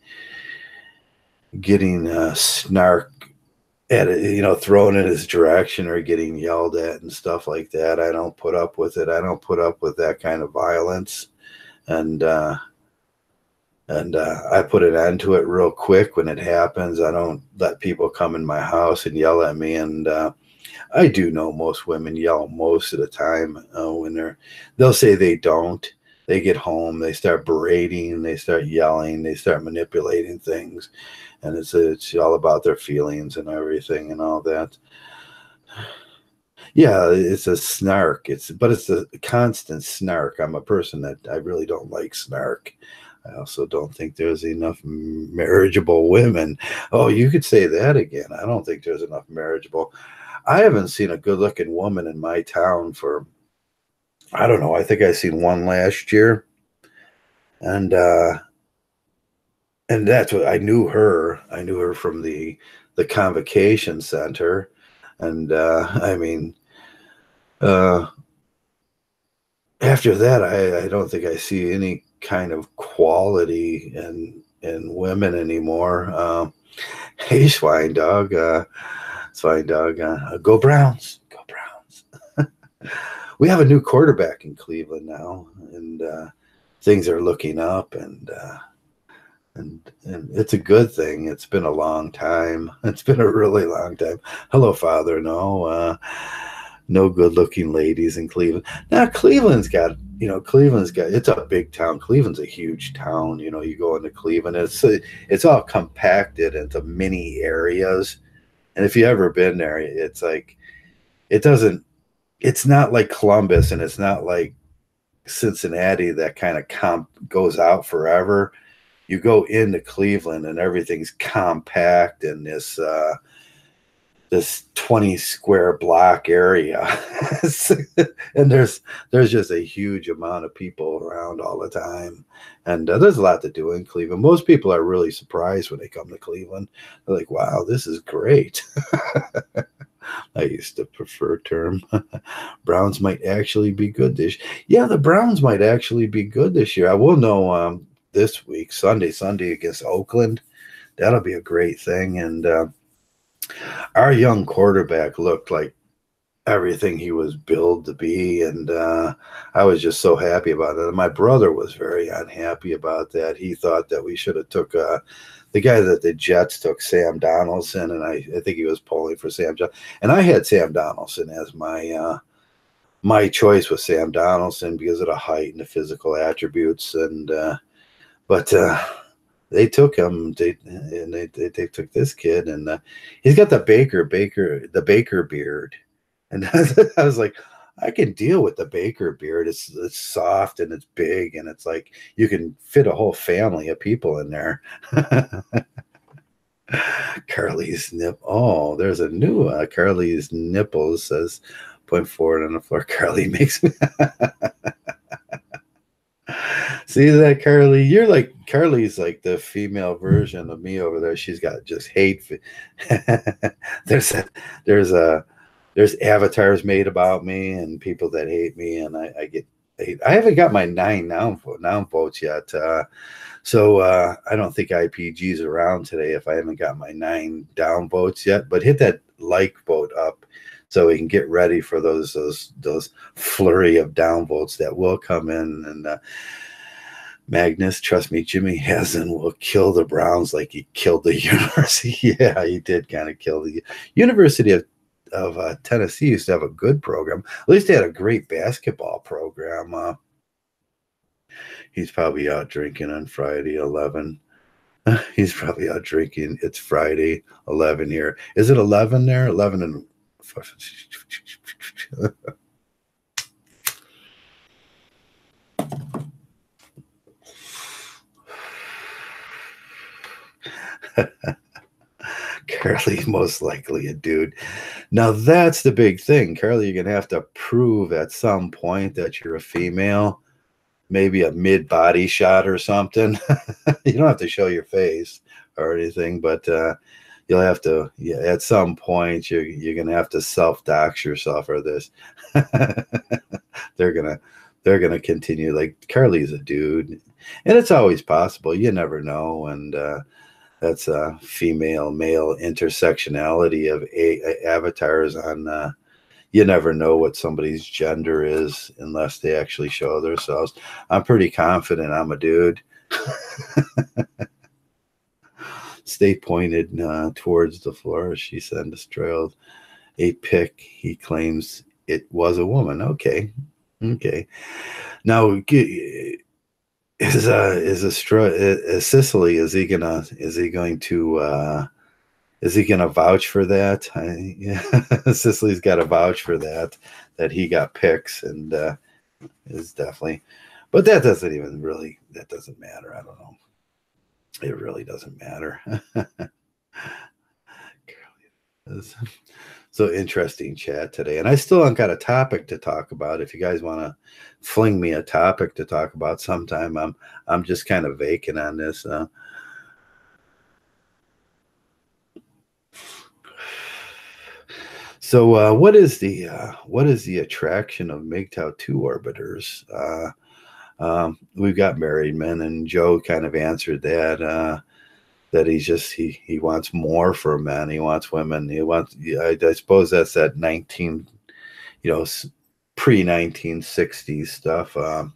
snark at it, thrown in his direction or getting yelled at and stuff like that. I don't put up with it. I don't put up with that kind of violence, and I put an end to it real quick when it happens. I don't let people come in my house and yell at me, and I do know most women yell most of the time when they'll say they don't. They get home, they start berating, they start yelling, they start manipulating things, and it's all about their feelings and everything and all that. Yeah, it's a snark. But it's a constant snark. I'm a person that I really don't like snark. I also don't think there's enough marriageable women. Oh, you could say that again. I don't think there's enough marriageable. I haven't seen a good-looking woman in my town for, I don't know. I think I seen one last year, and that's what I knew her. I knew her from the convocation center, and I mean, uh, after that, I don't think I see any kind of quality in women anymore. Hey, swine dog, go Browns, go Browns. We have a new quarterback in Cleveland now, and things are looking up, and it's a good thing. It's been a long time. It's been a really long time. Hello, Father. No good-looking ladies in Cleveland. Now, Cleveland's got, it's a big town. Cleveland's a huge town. You go into Cleveland, it's all compacted into mini areas. And if you ever been there, it's like, it's not like Columbus and it's not like Cincinnati that kind of goes out forever. You go into Cleveland and everything's compact and this this 20 square block area. And there's just a huge amount of people around all the time. And there's a lot to do in Cleveland. Most people are really surprised when they come to Cleveland. They're like, wow, this is great. I used to prefer term. Browns might actually be good this year. Yeah, the Browns might actually be good this year. I will know this week, Sunday against Oakland. That'll be a great thing. And our young quarterback looked like everything he was billed to be, and I was just so happy about it. And my brother was very unhappy about that. He thought that we should have took the guy that the Jets took, Sam Donaldson, and I think he was polling for Sam Johnson. And I had Sam Donaldson as my choice was Sam Donaldson because of the height and the physical attributes, and but they took him. They took this kid, and he's got the Baker beard, and I was like, I can deal with the Baker beard. It's soft and it's big, and it's like you can fit a whole family of people in there. Carly's nip. Oh, there's a new Carly's nipples says point forward on the floor. Carly makes me. See that, Carly? Carly's like the female version of me over there. She's got just hate. there's avatars made about me and people that hate me, and I get hate. I haven't got my 9 noun votes yet, so I don't think IPG's around today if I haven't got my 9 down votes yet. But hit that like vote up so we can get ready for those flurry of down votes that will come in. And Magnus, trust me, Jimmy Hazen will kill the Browns like he killed the University. Yeah, he did kind of kill the University of Tennessee. Used to have a good program. At least they had a great basketball program. He's probably out drinking on Friday 11. He's probably out drinking. It's Friday 11 here. Is it 11 there? 11 and Carly, most likely a dude. Now that's the big thing, Carly. You're gonna have to prove at some point that you're a female, maybe a mid-body shot or something. You don't have to show your face or anything, but you'll have to. Yeah, at some point you're gonna have to self-dox yourself or this. They're gonna continue. Like Carly's a dude, and it's always possible. You never know, and that's a female male intersectionality of avatars on. You never know what somebody's gender is unless they actually show themselves. I'm pretty confident I'm a dude. Stay pointed towards the floor. She sent us trailed a pic. He claims it was a woman. Okay. Now is Sicily? Is he gonna vouch for that? Sicily's got to vouch for that he got pics, and is definitely. But that doesn't matter. I don't know. It really doesn't matter. So interesting chat today, and I still haven't got a topic to talk about. If you guys want to fling me a topic to talk about sometime, I'm just kind of vacant on this. So what is the attraction of Mgtow 2 orbiters? We've got married men, and Joe kind of answered that. That he wants more for men. He wants women. He wants. I suppose that's that pre-1960s stuff. I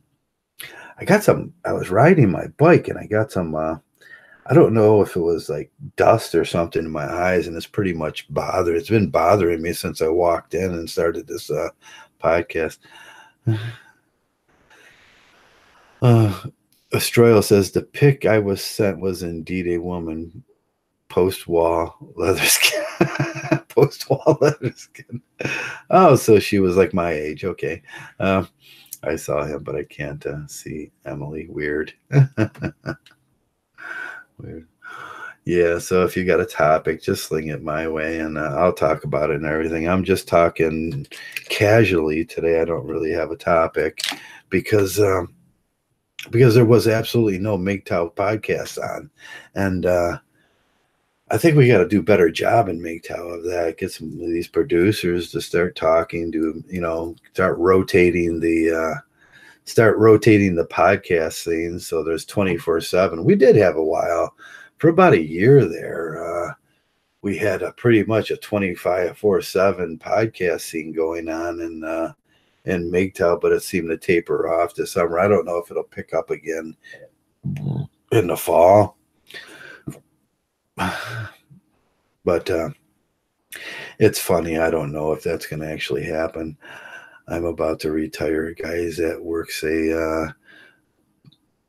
was riding my bike and I got some. I don't know if it was like dust or something in my eyes, and it's pretty much bothered. It's been bothering me since I walked in and started this podcast. Estroil says the pic I was sent was indeed a woman. Post-wall leather skin. Post-wall leather skin. Oh, so she was like my age. Okay. I saw him, but I can't see Emily. Weird. Weird. Yeah, so if you got a topic, just sling it my way and I'll talk about it and everything. I'm just talking casually today. I don't really have a topic because because there was absolutely no Mgtow podcast on. And I think we got to do a better job in Mgtow of that. Get some of these producers to start talking, to start rotating the podcast scene so there's 24/7. We did have a while for about a year there. We had a pretty much a 25/7 podcast scene going on in Mgtow, but it seemed to taper off this summer. I don't know if it'll pick up again in the fall. But it's funny. I don't know if that's going to actually happen. I'm about to retire. Guys at work say,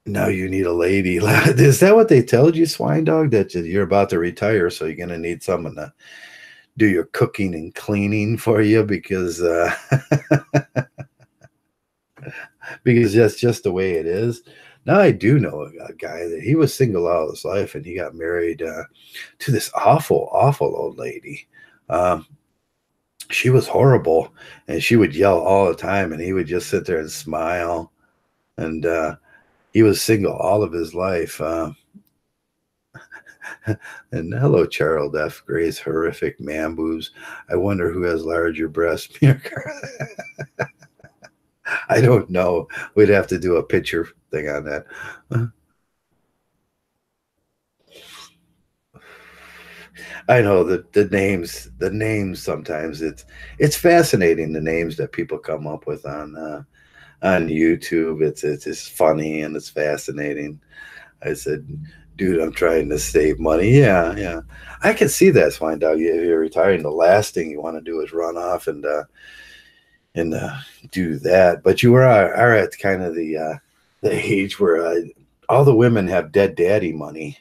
now you need a lady. Is that what they told you, swine dog? That you're about to retire, so you're going to need someone to do your cooking and cleaning for you because because that's just the way it is. Now I do know a guy that he was single all his life, and he got married to this awful, awful old lady. Um, she was horrible, and she would yell all the time, and he would just sit there and smile. And he was single all of his life. And hello, Charles F. Gray's horrific man boobs. I wonder who has larger breasts. I don't know. We'd have to do a picture thing on that. I know that the names sometimes it's fascinating, the names that people come up with on YouTube. It's funny and it's fascinating. I said, dude, I'm trying to save money. Yeah, yeah. I can see that, Swine Dog. You're retiring. The last thing you want to do is run off and do that. But you are at kind of the age where all the women have dead daddy money.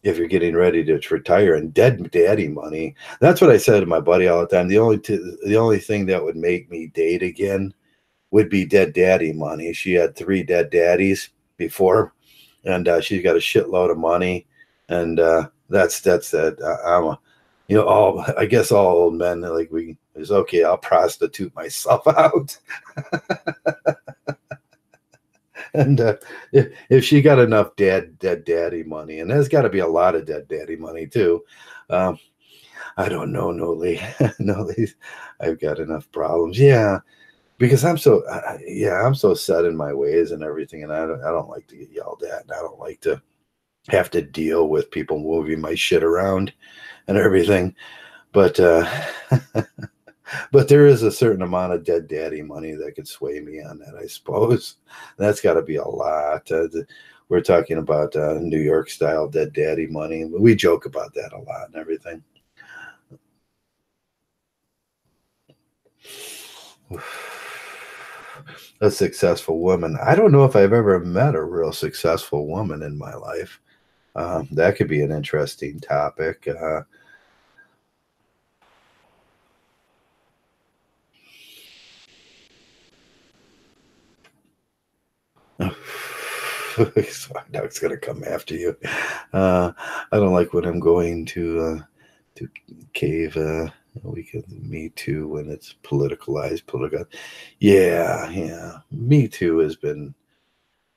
If you're getting ready to retire, and dead daddy money, that's what I said to my buddy all the time. The only thing that would make me date again would be dead daddy money. She had 3 dead daddies before, and she's got a shitload of money, and that's that. I'm a, all I guess all old men like we is okay. I'll prostitute myself out, and if she got enough dead daddy money, and there's got to be a lot of dead daddy money too. Um, I don't know, Noli. Noli, I've got enough problems. Yeah, because I'm so set in my ways and everything, and I don't like to get yelled at, and I don't like to have to deal with people moving my shit around and everything. But but there is a certain amount of dead daddy money that could sway me on that, I suppose. That's got to be a lot. We're talking about New York style dead daddy money. We joke about that a lot and everything. A successful woman. I don't know if I've ever met a real successful woman in my life. That could be an interesting topic. Now it's gonna come after you. I don't like when I'm going to cave. We can Me Too when it's politicalized. Political. Yeah, yeah. Me Too has been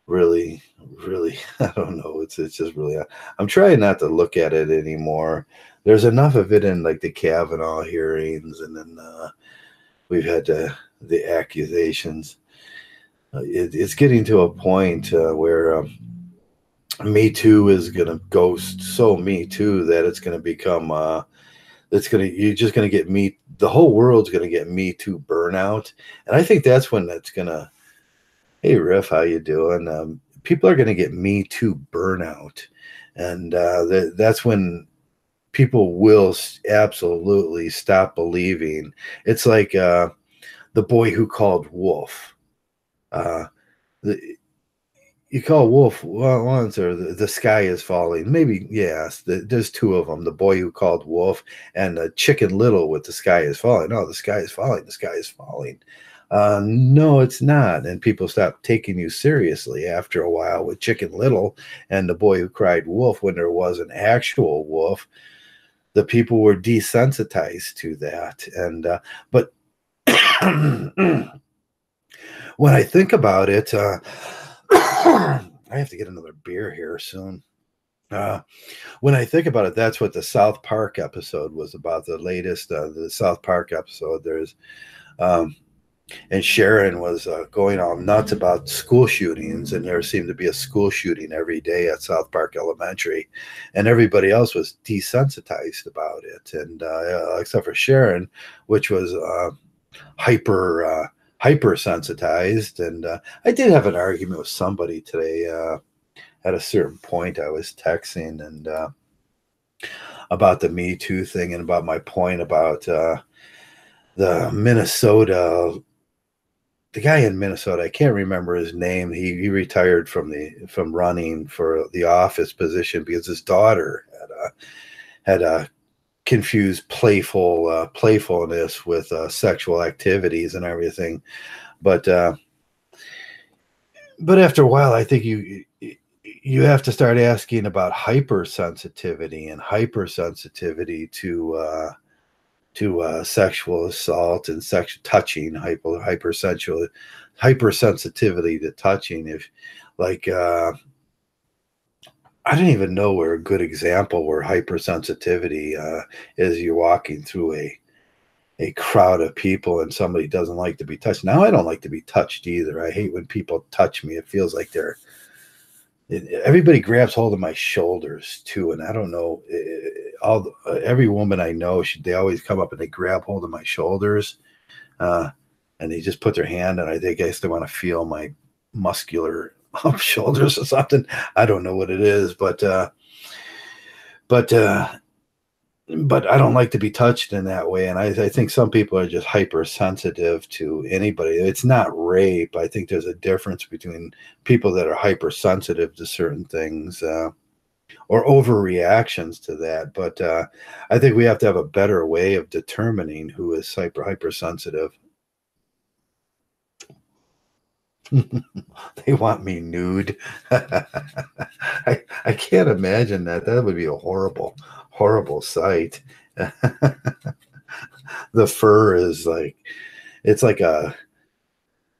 really, really. I don't know. It's just really. I'm trying not to look at it anymore. There's enough of it in like the Kavanaugh hearings, and then we've had the accusations. It's getting to a point where Me Too is going to go so Me Too that it's going to become you're just going to get the whole world's going to get Me Too burnout, and I think that's when that's going to. Hey Riff, how you doing? People are going to get Me Too burnout, and that's when people will absolutely stop believing. It's like the boy who called wolf. Uh, the, you call wolf once, or the sky is falling. Maybe yes. There's 2 of them: the boy who called wolf and Chicken Little with the sky is falling. No, the sky is falling. The sky is falling. No, it's not. And people stopped taking you seriously after a while with Chicken Little and the boy who cried wolf when there was an actual wolf. The people were desensitized to that. And, but when I think about it, I have to get another beer here soon. When I think about it, that's what the South Park episode was about. The latest, the South Park episode. Um, and Sharon was going all nuts about school shootings, and there seemed to be a school shooting every day at South Park Elementary, and everybody else was desensitized about it, and except for Sharon, which was hypersensitized. And I did have an argument with somebody today. At a certain point, I was texting and about the Me Too thing and about my point about the Minnesota, the guy in Minnesota. I can't remember his name. He retired from running for the office position because his daughter had confused playfulness with sexual activities and everything. But after a while, I think you have to start asking about hypersensitivity and hypersensitivity to sexual assault and sexual touching, hypersensitivity to touching. If like I don't even know where a good example where hypersensitivity is. You're walking through a crowd of people and somebody doesn't like to be touched. Now I don't like to be touched either. I hate when people touch me. It feels like everybody grabs hold of my shoulders too, and I don't know. Every woman I know, they always come up and they grab hold of my shoulders, and they just put their hand, and I guess they want to feel my muscular shoulders or something. I don't know what it is, but I don't like to be touched in that way. And I think some people are just hypersensitive to anybody. It's not rape. I think there's a difference between people that are hypersensitive to certain things or overreactions to that. But I think we have to have a better way of determining who is hypersensitive. They want me nude. I can't imagine that. That would be a horrible, horrible sight. The fur is like, it's like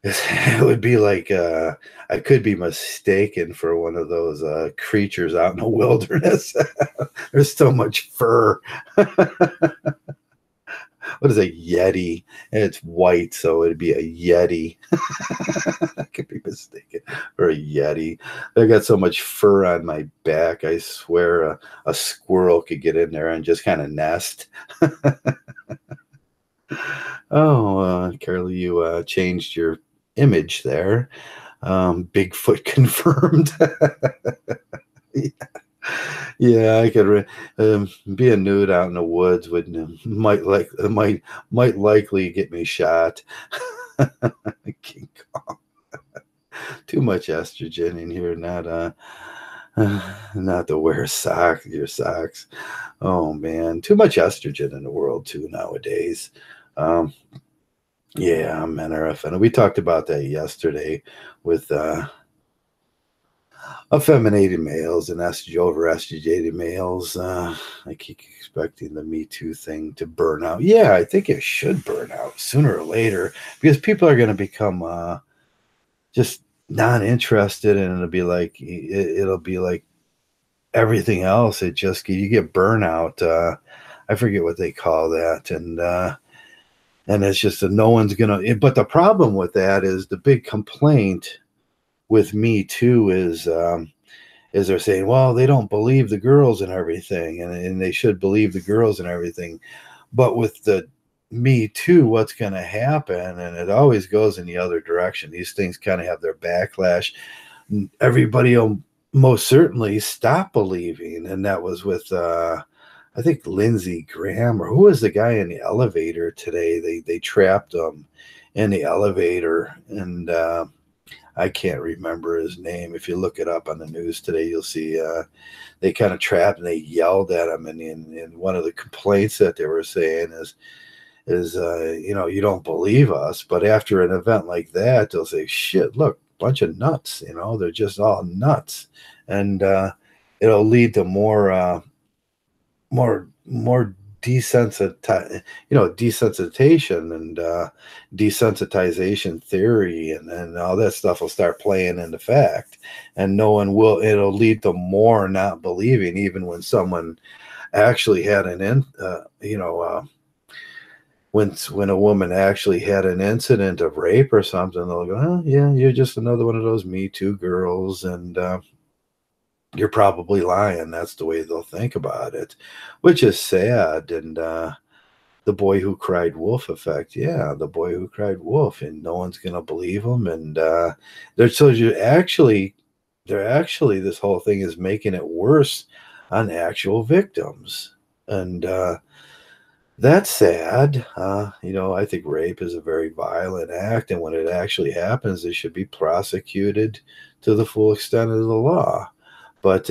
it would be like I could be mistaken for one of those creatures out in the wilderness. There's so much fur. What is a yeti? And it's white, so it'd be a yeti. I could be mistaken for a yeti. I got so much fur on my back. I swear a squirrel could get in there and just kind of nest. Oh, Carly, you changed your image there. Bigfoot confirmed. Yeah, I could be a nude out in the woods would might likely get me shot. King Kong. Too much estrogen in here, not to wear your socks. Oh man, too much estrogen in the world too nowadays. Yeah, men are offended. We talked about that yesterday with effeminated males and over-estrogenated males. I keep expecting the Me Too thing to burn out. Yeah, I think it should burn out sooner or later because people are going to become just not interested, and it'll be like everything else. You get burnout. I forget what they call that, and it's just that no one's gonna. But the problem with that is the big complaint with Me Too is they're saying, well, they don't believe the girls and everything, and they should believe the girls and everything. But with the Me Too, what's going to happen, and it always goes in the other direction. These things kind of have their backlash. Everybody will most certainly stop believing, and that was with I think Lindsey Graham, or who was the guy in the elevator today? They trapped him in the elevator, and I can't remember his name. If you look it up on the news today, you'll see they kind of trapped and they yelled at him. And one of the complaints that they were saying you don't believe us, but after an event like that, they'll say, shit, look, bunch of nuts, they're just all nuts. And it'll lead to more desensitization and desensitization theory and all that stuff will start playing into fact, and it'll lead to more not believing, even when someone actually had when a woman actually had an incident of rape or something, they'll go, oh yeah, you're just another one of those Me Too girls, and you're probably lying. That's the way they'll think about it, which is sad. And the boy who cried wolf effect. Yeah, the boy who cried wolf, and no one's gonna believe him. And they're actually this whole thing is making it worse on actual victims, and that's sad. I think rape is a very violent act, and when it actually happens, it should be prosecuted to the full extent of the law. But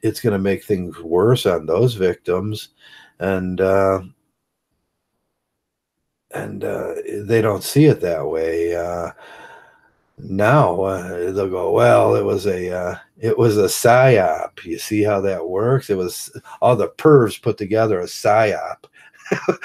it's going to make things worse on those victims, and they don't see it that way. Now they'll go, well, it was a psyop. You see how that works? It was all the pervs put together a psyop.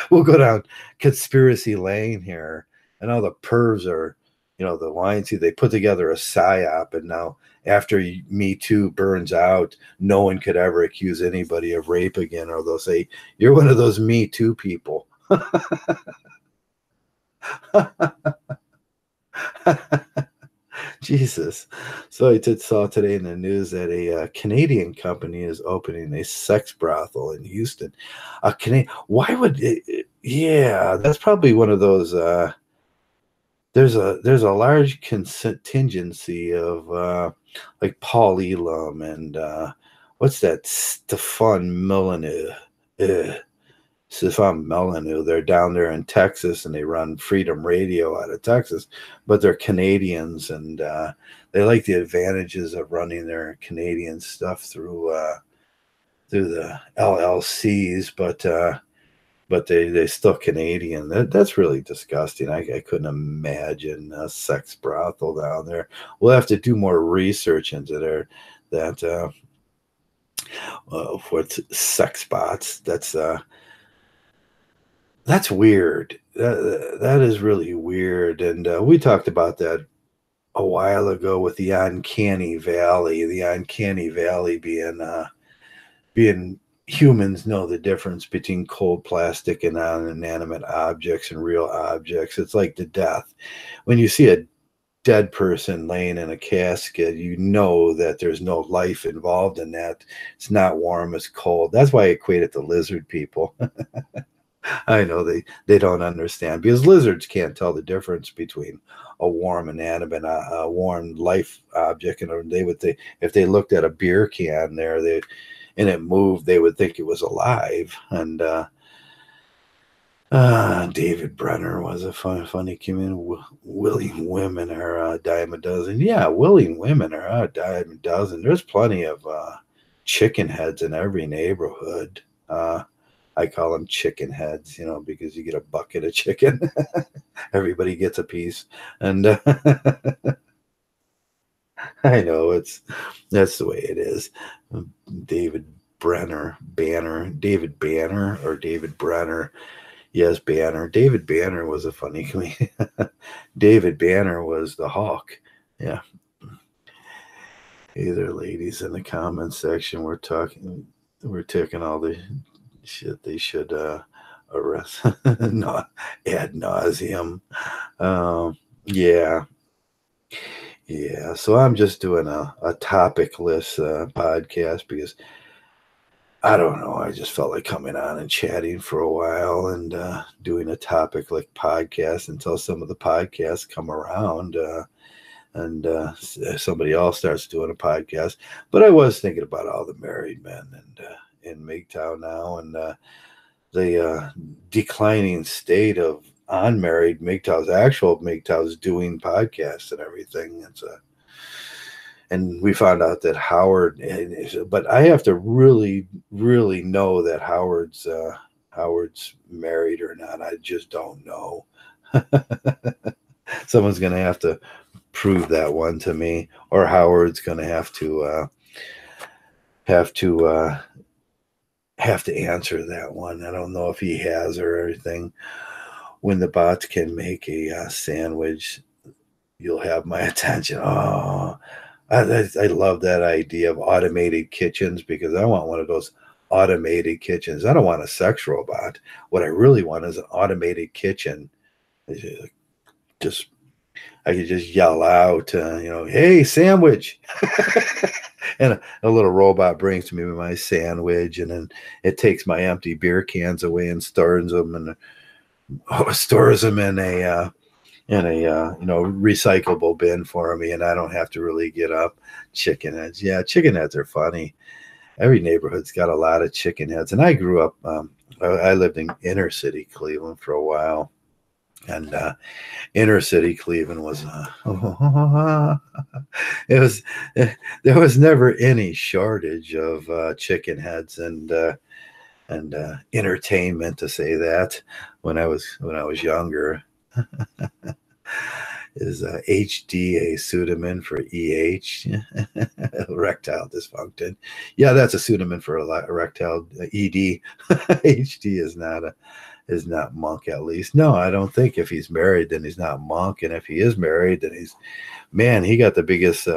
We'll go down conspiracy lane here, and all the pervs are, the lines. They put together a psyop, and now after Me Too burns out, no one could ever accuse anybody of rape again, or they'll say you're one of those Me Too people. Jesus. So I saw today in the news that a Canadian company is opening a sex brothel in Houston. Why would it? Yeah, that's probably one of those. There's a large contingency of like Paul Elam and what's that Stefan Molyneux. Stefan Molyneux. They're down there in Texas, and they run Freedom Radio out of Texas, but they're Canadians, and they like the advantages of running their Canadian stuff through the LLCs, but they still Canadian. That's really disgusting. I couldn't imagine a sex brothel down there. We'll have to do more research into that what's sex bots. That's weird. That is really weird. And we talked about that a while ago with the uncanny valley. The uncanny valley being humans know the difference between cold plastic and inanimate objects and real objects. It's like the death. When you see a dead person laying in a casket, you know that there's no life involved in that. It's not warm, it's cold. That's why I equate it to lizard people. I know they don't understand, because lizards can't tell the difference between a warm inanimate, a warm life object, and they would think if they looked at a beer can there, and it moved, they would think it was alive. And David Brenner was a funny comedian. Willing women are a dime a dozen. Yeah, willing women are a dime a dozen. There's plenty of chicken heads in every neighborhood. I call them chicken heads, because you get a bucket of chicken. Everybody gets a piece. And I know that's the way it is. David Banner or David Brenner. Yes, Banner. David Banner was a funny comedian. David Banner was the Hawk. Yeah. Hey there, ladies, in the comments section. We're taking all the shit they should arrest no, ad nauseum. Yeah. So I'm just doing a topicless podcast because I don't know, I just felt like coming on and chatting for a while and doing a topic like podcast until some of the podcasts come around and somebody else starts doing a podcast. But I was thinking about all the married men and in Mgtow now, and the declining state of unmarried Mgtow's, actual Mgtow's doing podcasts and everything. And we found out that Howard, but I have to really, really know that Howard's Howard's married or not. I just don't know. Someone's going to have to prove that one to me, or Howard's going to have to have to answer that one. I don't know if he has or everything. When the bots can make a sandwich, you'll have my attention. Oh, I love that idea of automated kitchens, because I want one of those automated kitchens. I don't want a sex robot. What I really want is an automated kitchen. Just I could just yell out, hey, sandwich. And a little robot brings me my sandwich, and then it takes my empty beer cans away and stores them in a recyclable bin for me, and I don't have to really get up. Chicken heads, yeah, chicken heads are funny. Every neighborhood's got a lot of chicken heads, and I grew up. I lived in inner city Cleveland for a while, and inner city Cleveland was it was there was never any shortage of chicken heads and entertainment, to say that. When I was younger. Is HD a pseudonym for EH? Erectile dysfunction. Yeah, that's a pseudonym for erectile ED. HD is not monk, at least. No, I don't think if he's married, then he's not monk. And if he is married, then he got the biggest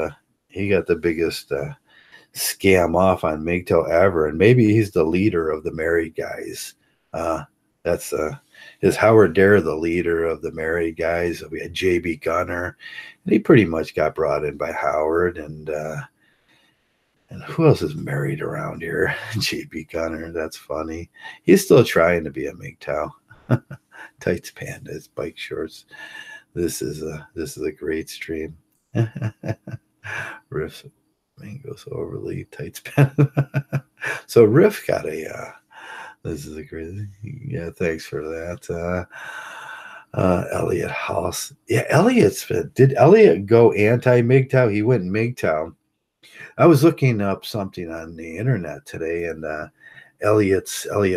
scam off on Mgtow ever. And maybe he's the leader of the married guys. That's is Howard Dare the leader of the married guys? We had JB Gunner, and he pretty much got brought in by Howard. And who else is married around here? JB Gunner. That's funny. He's still trying to be a Mgtow. Tights, pandas, bike shorts. This is a great stream. Riff mangoes overly tights panda. So Riff got a. This is a great. Yeah, thanks for that. Elliot House. Yeah, did Elliot go anti-Mgtow? He went Mgtow. I was looking up something on the internet today, and Elliot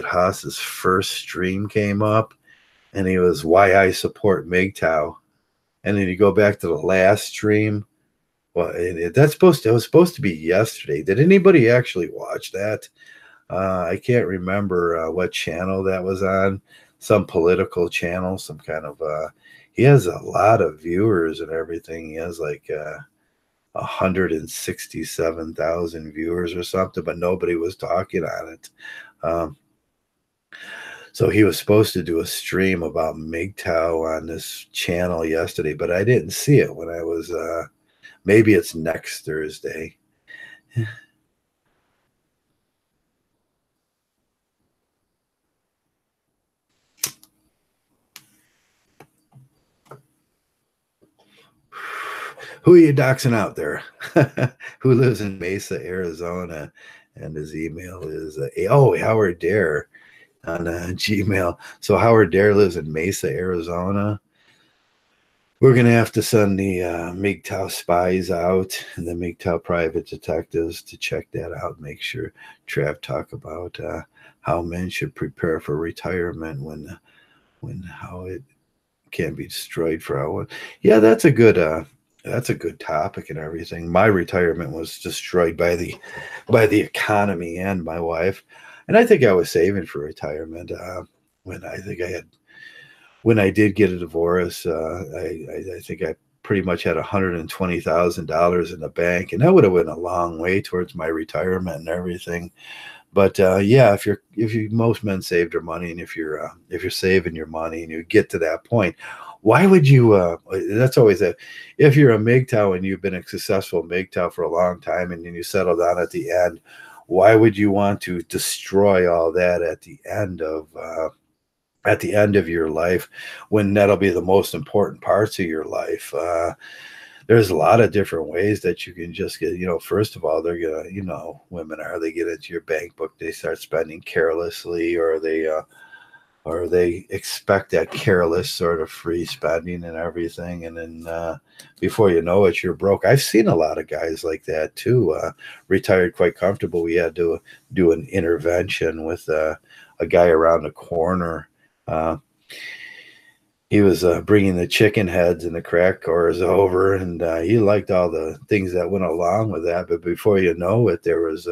Haas's first stream came up, and he was why I support Mgtow. And then you go back to the last stream. Well, it was supposed to be yesterday. Did anybody actually watch that? I can't remember what channel that was on. Some political channel, some kind of. He has a lot of viewers and everything. He has like 167,000 viewers or something, but nobody was talking on it. So he was supposed to do a stream about Mgtow on this channel yesterday, but I didn't see it when I was. Maybe it's next Thursday. Who are you doxing out there? Who lives in Mesa, Arizona? And his email is Howard Dare on Gmail. So Howard Dare lives in Mesa, Arizona. We're going to have to send the Mgtow spies out and the Mgtow private detectives to check that out. Make sure Trav talk about how men should prepare for retirement when how it can be destroyed for our. Yeah, that's a good topic and everything. My retirement was destroyed by the economy and my wife, and I think I was saving for retirement when I did get a divorce. I think I pretty much had $120,000 in the bank, and that would have went a long way towards my retirement and everything. But yeah, if most men save their money, and if you're saving your money and you get to that point, why would you? That's always that. If you're a Mgtow and you've been a successful Mgtow for a long time, and then you settle down at the end, why would you want to destroy all that at the end of your life, when that'll be the most important parts of your life? There's a lot of different ways that you can just get, first of all, they're going to, women they get into your bank book, they start spending carelessly, or they expect that careless sort of free spending and everything. And then before you know it, you're broke. I've seen a lot of guys like that too, retired quite comfortable. We had to do an intervention with a guy around the corner. Uh, he was bringing the chicken heads and the crack cores over, and he liked all the things that went along with that. But before you know it, there was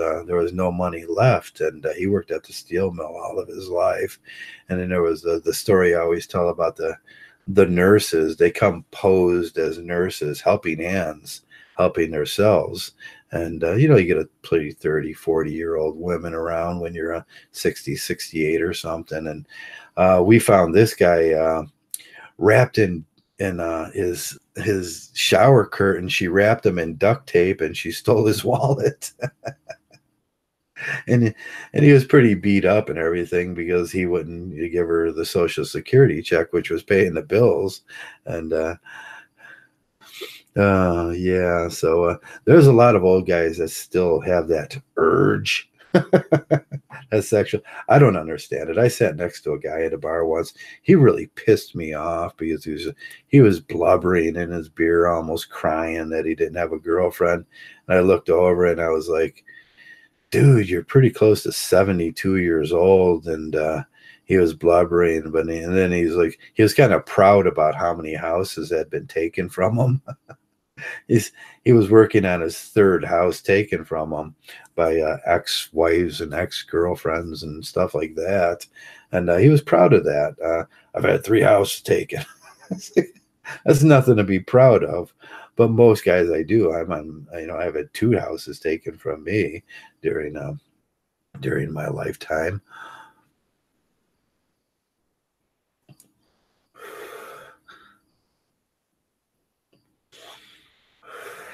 no money left, and he worked at the steel mill all of his life. And then there was the story I always tell about the nurses. They come posed as nurses, helping hands, helping themselves. And you get a pretty 30, 40-year-old women around when you're 60, 68 or something. And we found this guy wrapped in his shower curtain. She wrapped him in duct tape, and she stole his wallet. and and he was pretty beat up and everything because he wouldn't give her the Social Security check, which was paying the bills. And yeah, so there's a lot of old guys that still have that urge. That's sexual. I don't understand it. I sat next to a guy at a bar once. He really pissed me off because he was blubbering in his beer, almost crying that he didn't have a girlfriend. And I looked over and I was like, dude, you're pretty close to 72 years old. And he was blubbering, and then he was kind of proud about how many houses had been taken from him. He was working on his third house taken from him by ex-wives and ex-girlfriends and stuff like that, and he was proud of that. I've had 3 houses taken. That's nothing to be proud of, but most guys I do. I've had 2 houses taken from me during my lifetime.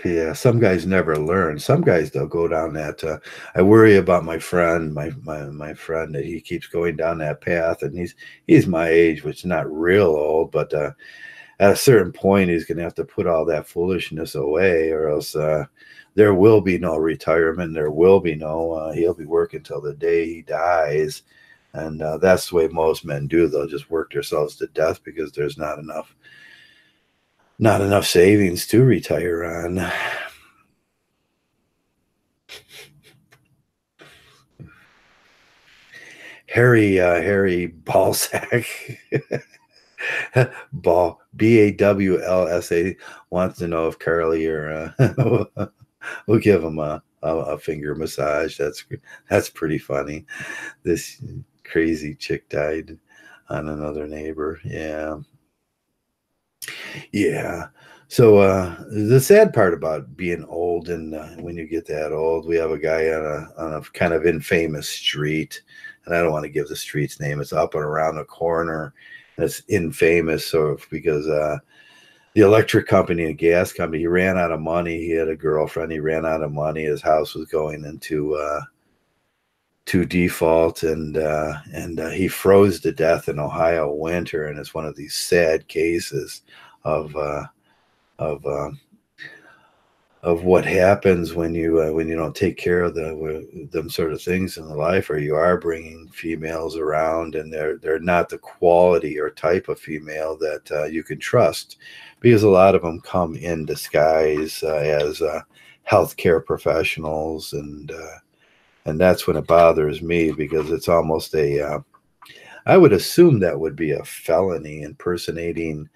Yeah, some guys never learn. Some guys they'll go down that. I worry about my friend, my friend that he keeps going down that path, and he's my age, which is not real old, but at a certain point, he's going to have to put all that foolishness away, or else there will be no retirement. There will be no. He'll be working till the day he dies, and that's the way most men do. They'll just work themselves to death because there's not enough savings to retire on. Harry Ballsack, Bawlsa wants to know if Carly or we'll give him a finger massage. That's pretty funny. This crazy chick died on another neighbor. Yeah. So the sad part about being old, and when you get that old, we have a guy on a kind of infamous street, and I don't want to give the street's name. It's up and around the corner, and it's infamous because the electric company and gas company, he ran out of money. He had a girlfriend. He ran out of money. His house was going into to default, and he froze to death in Ohio winter, and it's one of these sad cases of of uh, of what happens when you don't take care of them sort of things in the life, or you are bringing females around, and they're not the quality or type of female that you can trust, because a lot of them come in disguise as healthcare professionals, and that's when it bothers me, because it's almost I would assume that would be a felony, impersonating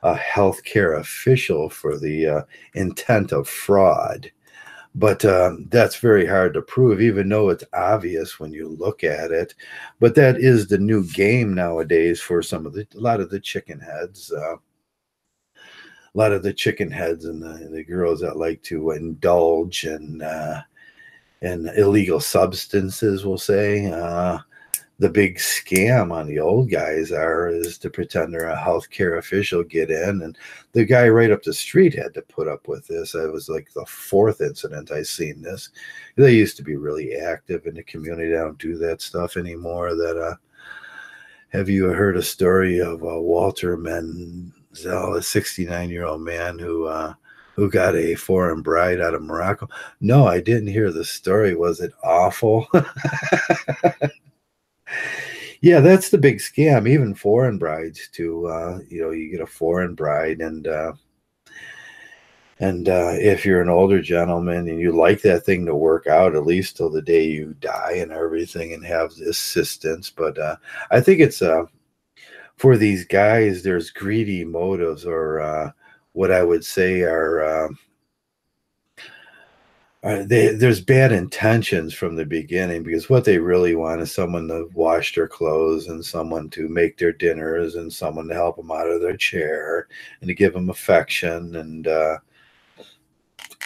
a healthcare official for the intent of fraud. But that's very hard to prove, even though it's obvious when you look at it. But that is the new game nowadays for a lot of the chicken heads. A lot of the chicken heads and the girls that like to indulge in illegal substances, we'll say. The big scam on the old guys is to pretend they're a healthcare official, get in, and the guy right up the street had to put up with this. It was like the 4th incident I seen this. They used to be really active in the community. They don't do that stuff anymore. Have you heard a story of Walter Menzel, a 69-year-old man who got a foreign bride out of Morocco? No, I didn't hear the story. Was it awful? Yeah, that's the big scam. Even foreign brides too. You get a foreign bride, and And if you're an older gentleman and you like that thing to work out at least till the day you die and everything and have assistance. But I think it's for these guys, there's greedy motives or what I would say there's bad intentions from the beginning because what they really want is someone to wash their clothes and someone to make their dinners and someone to help them out of their chair and to give them affection and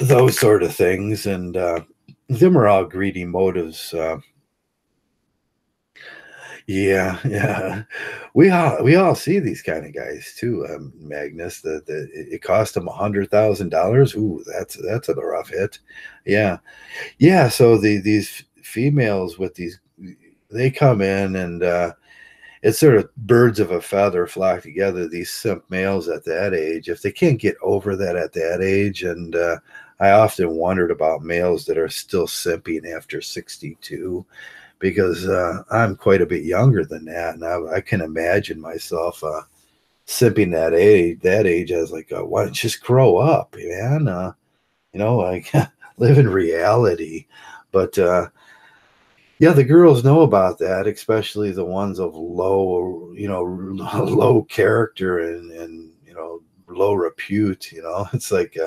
those sort of things. And them are all greedy motives. Yeah, yeah. We all see these kind of guys too, Magnus. That it cost them $100,000. Ooh, that's a rough hit. Yeah, yeah. So these females with these, they come in and it's sort of birds of a feather flock together. These simp males at that age, if they can't get over that at that age, and I often wondered about males that are still simping after 62 because I'm quite a bit younger than that, and I can imagine myself simping that age. I was like, why don't you just grow up, man? Like live in reality. But yeah, the girls know about that, especially the ones of low, low character and low repute. It's like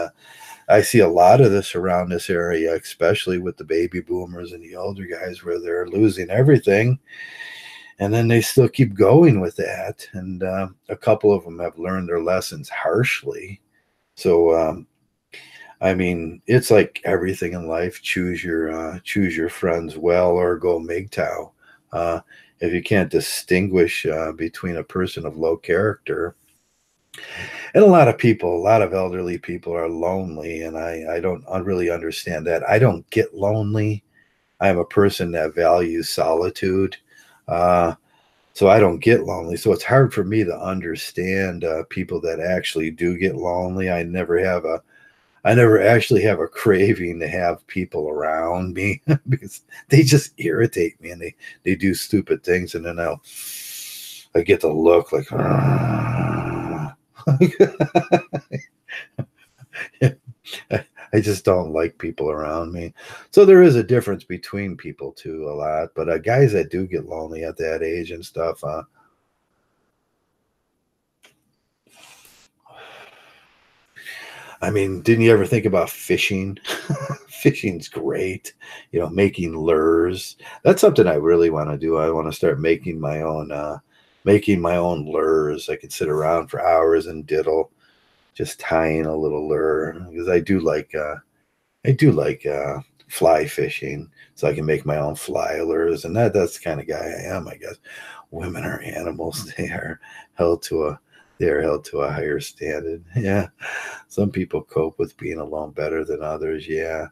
I see a lot of this around this area, especially with the baby boomers and the older guys, where they're losing everything, and then they still keep going with that. And a couple of them have learned their lessons harshly. So I mean, it's like everything in life. Choose your friends well, or go Mgtow. Uh, if you can't distinguish between a person of low character, and a lot of elderly people are lonely, and I don't really understand that. I don't get lonely. I'm a person that values solitude. Uh, so I don't get lonely. So it's hard for me to understand people that actually do get lonely. I never actually have a craving to have people around me because they just irritate me and they do stupid things and then I get the look like I just don't like people around me. So there is a difference between people too a lot, but guys that do get lonely at that age and stuff, I mean, didn't you ever think about fishing? Fishing's great. Making lures. That's something I really want to do. I want to start making my own lures. I could sit around for hours and diddle, just tying a little lure because I do like fly fishing, so I can make my own fly lures, and that's the kind of guy I am, I guess. Women are animals. Held to a they are held to a higher standard. Yeah. Some people cope with being alone better than others. Yeah.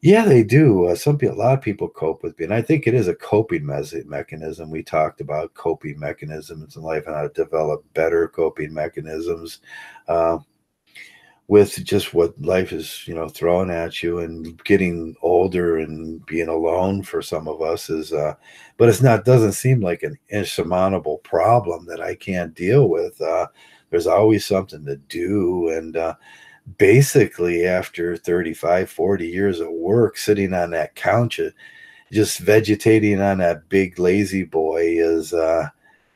Yeah, they do. A lot of people cope with being. I think it is a coping mechanism. We talked about coping mechanisms in life and how to develop better coping mechanisms. Uh, with just what life is, throwing at you and getting older and being alone for some of us is but doesn't seem like an insurmountable problem that I can't deal with. There's always something to do and basically after 35, 40 years of work sitting on that couch just vegetating on that big lazy boy is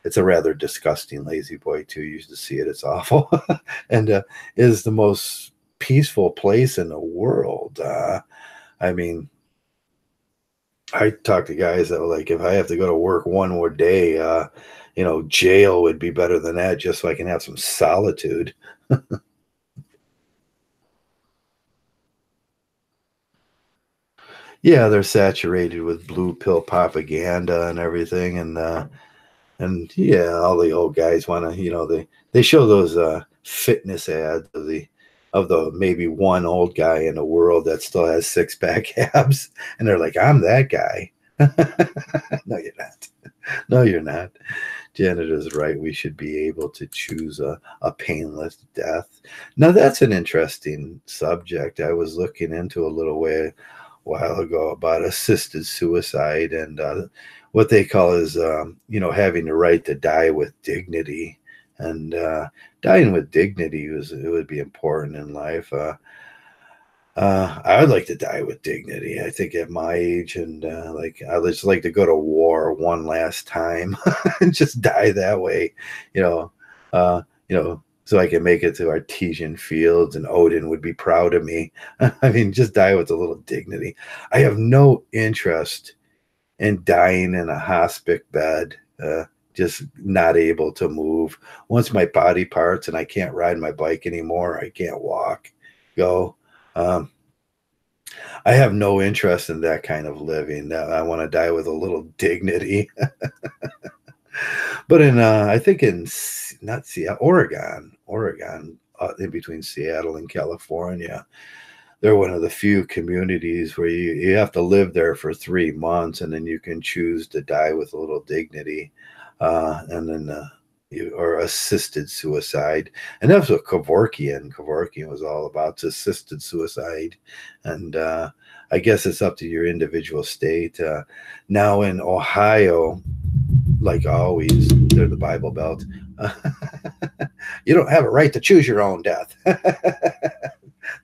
it's a rather disgusting lazy boy too. You used to see it, it's awful. And is the most peaceful place in the world. I mean, I talk to guys that were like, if I have to go to work one more day, jail would be better than that just so I can have some solitude. Yeah, they're saturated with blue pill propaganda and everything, and yeah, all the old guys want to, they show those fitness ads of the maybe one old guy in the world that still has six pack abs, and they're like, I'm that guy. No, you're not. No, you're not. Janet is right. We should be able to choose a painless death. Now, that's an interesting subject. I was looking into a little while ago about assisted suicide and what they call is, having the right to die with dignity. and dying with dignity it would be important in life. I would like to die with dignity. I think at my age, and like I would just like to go to war one last time and just die that way, you know. So I can make it to Artesian Fields, and Odin would be proud of me. I mean, just die with a little dignity. I have no interest in dying in a hospice bed, just not able to move. Once my body parts and I can't ride my bike anymore, I can't walk, go. Um, I have no interest in that kind of living. I want to die with a little dignity. But I think in not Seattle, Oregon, in between Seattle and California, they're one of the few communities where you have to live there for 3 months, and then you can choose to die with a little dignity, and then or assisted suicide. And that's what Kevorkian was all about, assisted suicide. And I guess it's up to your individual state. Now in Ohio, like always, they're the Bible Belt. You don't have a right to choose your own death.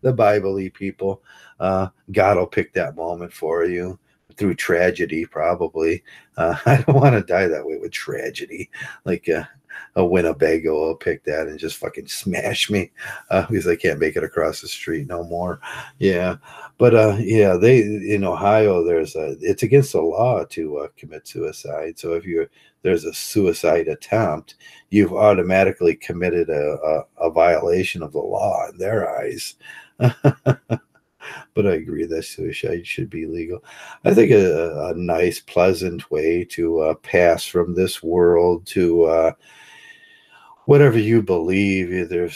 The Bible-y people. God will pick that moment for you through tragedy, probably. I don't want to die that way with tragedy. Like a Winnebago will pick that and just fucking smash me because I can't make it across the street no more. Yeah. But yeah, they in Ohio, it's against the law to commit suicide. So if there's a suicide attempt, you've automatically committed a violation of the law in their eyes. But I agree that suicide should be legal. I think a nice, pleasant way to pass from this world to whatever you believe.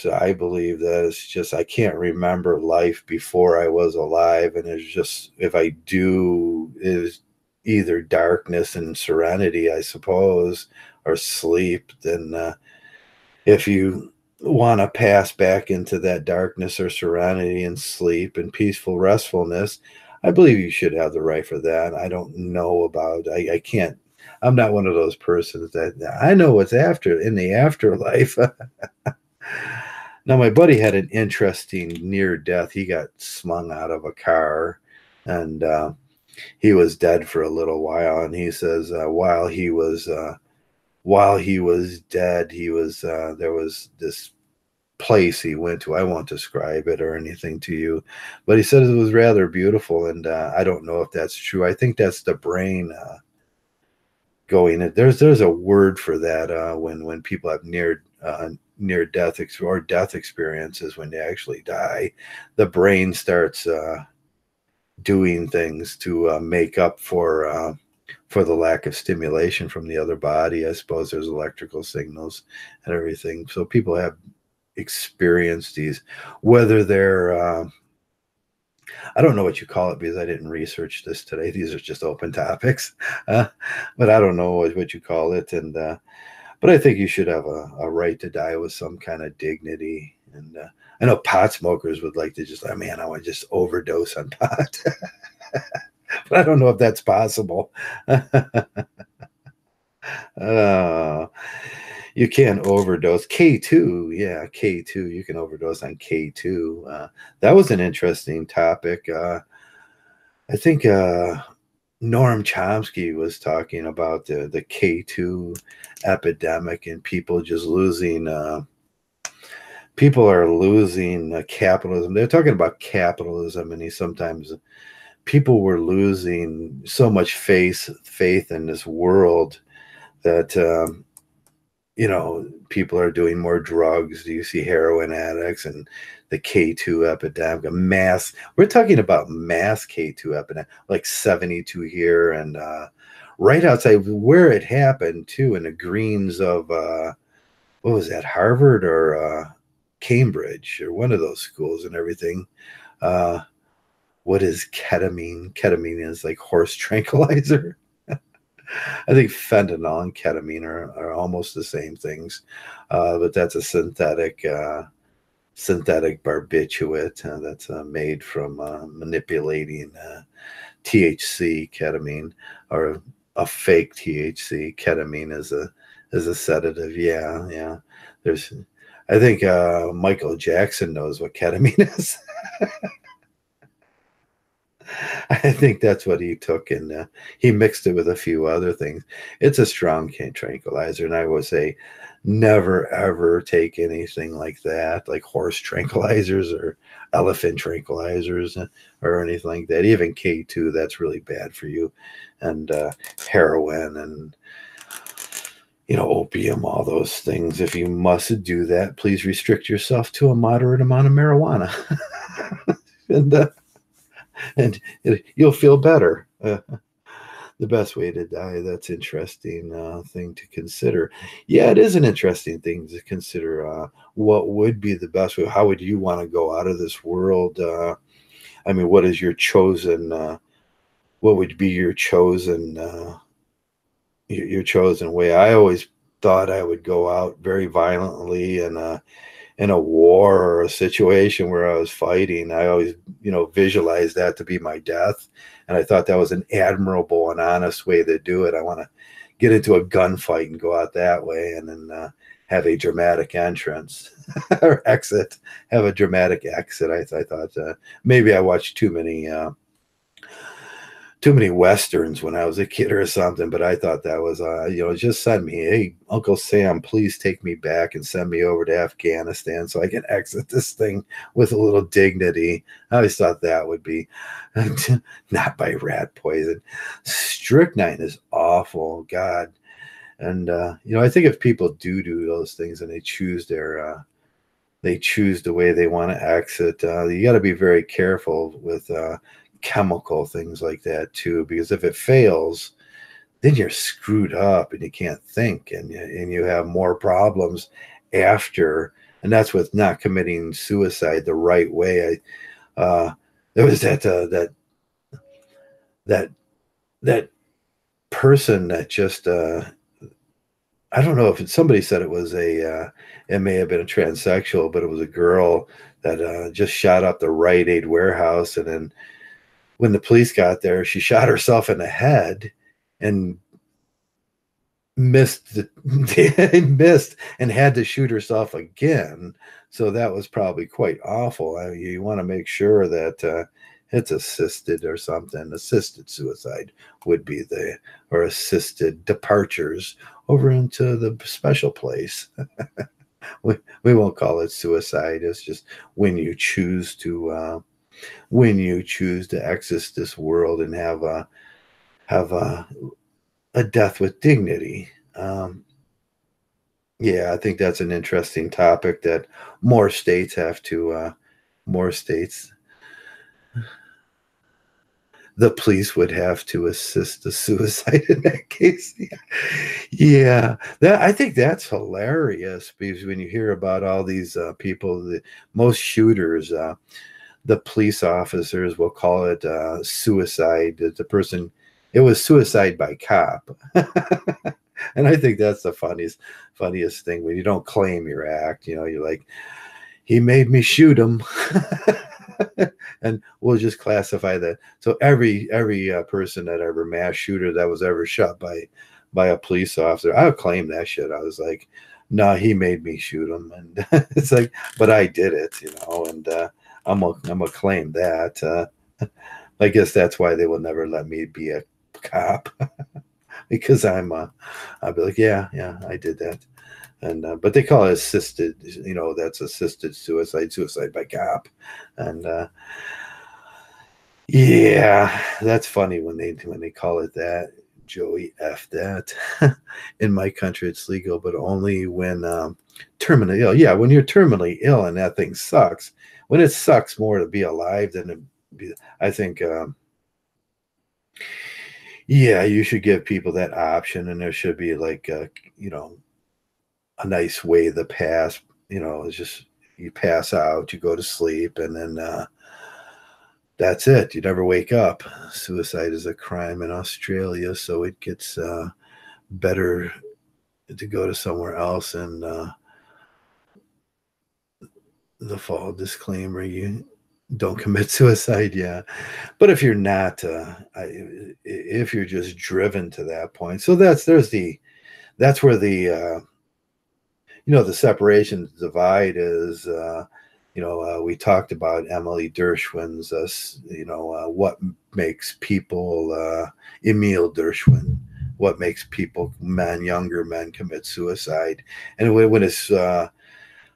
I believe that it's just I can't remember life before I was alive, and it's just if I do, is either darkness and serenity, I suppose, or sleep. Then if you want to pass back into that darkness or serenity and sleep and peaceful restfulness, I believe you should have the right for that. I don't know about, I can't, I'm not one of those persons that I know what's after in the afterlife. Now, my buddy had an interesting near death. He got slung out of a car, and he was dead for a little while. And he says, while he was dead, he was there was this place he went to. I won't describe it or anything to you, but he said it was rather beautiful, and I don't know if that's true. I think that's the brain going. There's a word for that when people have near death or death experiences when they actually die. The brain starts doing things to make up for the lack of stimulation from the other body. I suppose there's electrical signals and everything. So people have experienced these, whether they're I don't know what you call it because I didn't research this today. These are just open topics, but I don't know what you call it. And but I think you should have a right to die with some kind of dignity. And I know pot smokers would like to just, oh man, I want to just overdose on pot. But I don't know if that's possible. You can overdose. K2, yeah, K2. You can overdose on K2. That was an interesting topic. I think Noam Chomsky was talking about the K2 epidemic and people just losing. People are losing capitalism. They're talking about capitalism, and people were losing so much faith in this world that people are doing more drugs. You see heroin addicts and the K2 epidemic, we're talking about mass K2 epidemic, like 72 here, and right outside where it happened too, in the greens of what was that, Harvard or Cambridge, or one of those schools and everything. uh what is ketamine? Ketamine is like horse tranquilizer. I think fentanyl and ketamine are almost the same things, but that's a synthetic barbiturate that's made from manipulating THC, ketamine, or a fake THC. Ketamine is a sedative. Yeah, yeah. there's, I think Michael Jackson knows what ketamine is. I think that's what he took, and he mixed it with a few other things. It's a strong tranquilizer, and I would say never ever take anything like that, like horse tranquilizers or elephant tranquilizers or anything like that. Even K2, that's really bad for you, and heroin and opium, all those things. If you must do that, please restrict yourself to a moderate amount of marijuana, and you'll feel better. The best way to die. That's interesting thing to consider. Yeah, it is an interesting thing to consider. What would be the best way? How would you want to go out of this world? I mean, what is your chosen? What would be your chosen? Your chosen way? I always thought I would go out very violently and in a war or a situation where I was fighting. I always, visualized that to be my death. And I thought that was an admirable and honest way to do it. I want to get into a gunfight and go out that way and then have a dramatic entrance or exit, have a dramatic exit. I thought maybe I watched too many westerns when I was a kid or something, but I thought that was just send me, hey, Uncle Sam, please take me back and send me over to Afghanistan so I can exit this thing with a little dignity. I always thought that would be not by rat poison. Strychnine is awful, God. And I think if people do those things and they choose the way they want to exit, you got to be very careful with chemical things like that too, because if it fails, then you're screwed up and you can't think, and you have more problems after. And that's with not committing suicide the right way. There was that person that just I don't know if somebody said it was it may have been a transsexual, but it was a girl that just shot up the Rite Aid warehouse, and then when the police got there, she shot herself in the head and missed missed and had to shoot herself again. So that was probably quite awful. You want to make sure that it's assisted or something. Assisted suicide would be or assisted departures over into the special place. we won't call it suicide. It's just when you choose to exit this world and have a death with dignity. Yeah, I think that's an interesting topic that more states have to. More states, the police would have to assist the suicide in that case. Yeah, that I think that's hilarious because when you hear about all these people, most shooters. The police officers will call it suicide. The person, it was suicide by cop. And I think that's the funniest thing when you don't claim your act. You're like, he made me shoot him. And we'll just classify that. So every person that ever mass shooter that was ever shot by a police officer, I'll claim that shit. I was like, no, he made me shoot him. And it's like, but I did it, and I'm gonna claim that. I guess that's why they will never let me be a cop because I'll be like, yeah, I did that, and but they call it assisted. That's assisted suicide by cop, and yeah, that's funny when they call it that. Joey, F that. In my country, it's legal, but only when terminally ill. Yeah, when you're terminally ill and that thing sucks. When it sucks more to be alive than to be, I think, yeah, you should give people that option, and there should be like, a nice way to pass. It's just you pass out, you go to sleep, and then that's it. You never wake up. Suicide is a crime in Australia, so it gets better to go to somewhere else. And the fall disclaimer: you don't commit suicide. Yeah, but if you're not, if you're just driven to that point, so that's where the the separation divide is, we talked about Emily Dershwin's, what makes people, Emil Dershwin, what makes people, younger men commit suicide. And when it's,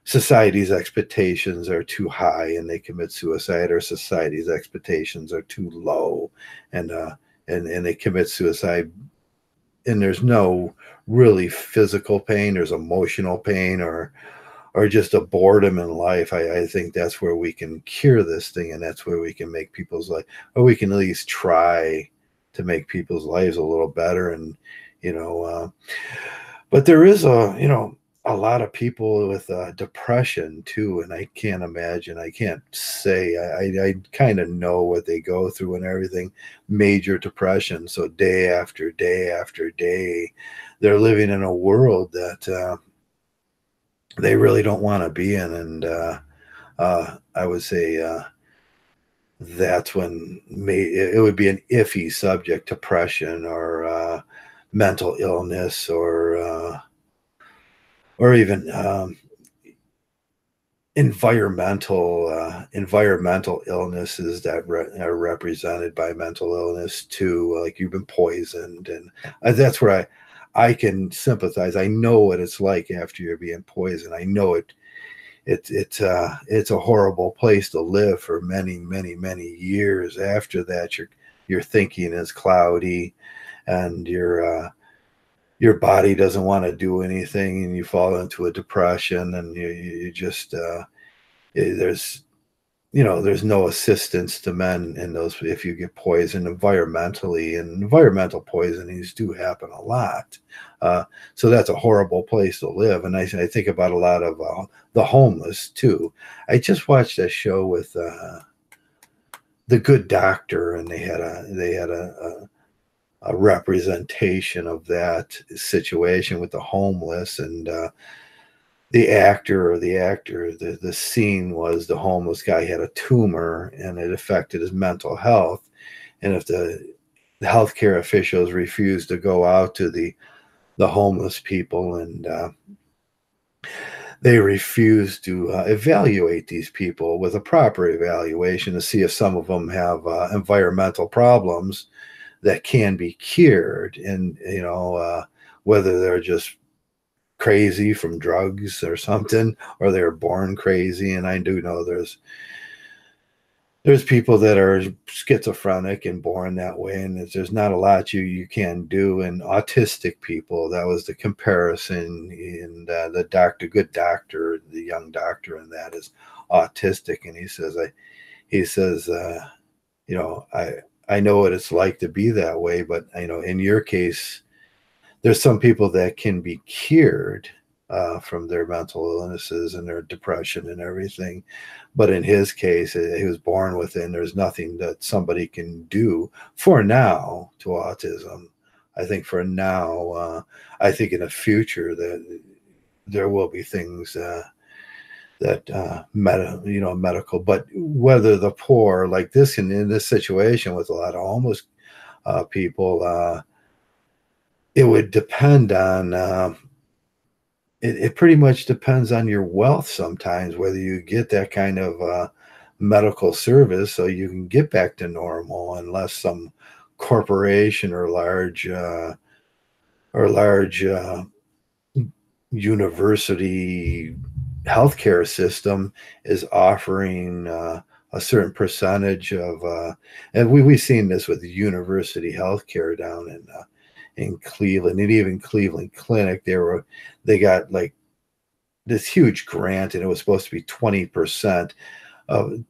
society's expectations are too high and they commit suicide, or society's expectations are too low and, and they commit suicide, and there's no really physical pain, there's emotional pain, or just a boredom in life. I think that's where we can cure this thing, and that's where we can make people's life, or we can at least try to make people's lives a little better. And but there is a lot of people with depression too, and I can't imagine. I can't say. I kind of know what they go through and everything. Major depression. So day after day after day, they're living in a world that they really don't want to be in, and I would say that's when it would be an iffy subject: depression, or mental illness, or even environmental illnesses that are represented by mental illness too, like you've been poisoned. And that's where I can sympathize. I know what it's like after you're being poisoned. I know it's a horrible place to live for many, many, many years. After that, your thinking is cloudy, and your body doesn't want to do anything, and you fall into a depression, and you just there's there's no assistance to men in those if you get poisoned environmentally, and environmental poisonings do happen a lot. So that's a horrible place to live. And I think about a lot of the homeless too. I just watched a show with The Good Doctor, and they had a representation of that situation with the homeless. And the scene was the homeless guy had a tumor, and it affected his mental health. And if the healthcare officials refused to go out to the homeless people, and they refused to evaluate these people with a proper evaluation to see if some of them have environmental problems that can be cured, and whether they're just crazy from drugs or something, or they were born crazy. And I do know there's people that are schizophrenic and born that way, and there's not a lot you can do. And autistic people, that was the comparison. And the good doctor, the young doctor, and that is autistic. And he says I know what it's like to be that way, but in your case, there's some people that can be cured from their mental illnesses and their depression and everything. But in his case, he was born with it, and there's nothing that somebody can do for now to autism. I think for now, I think in the future that there will be things that medical. But whether the poor, like this, in this situation with a lot of homeless people, it would depend on it pretty much depends on your wealth sometimes, whether you get that kind of medical service so you can get back to normal, unless some corporation or large university healthcare system is offering a certain percentage of and we've seen this with university healthcare down in Cleveland, and even Cleveland Clinic. They got like this huge grant, and it was supposed to be 20% of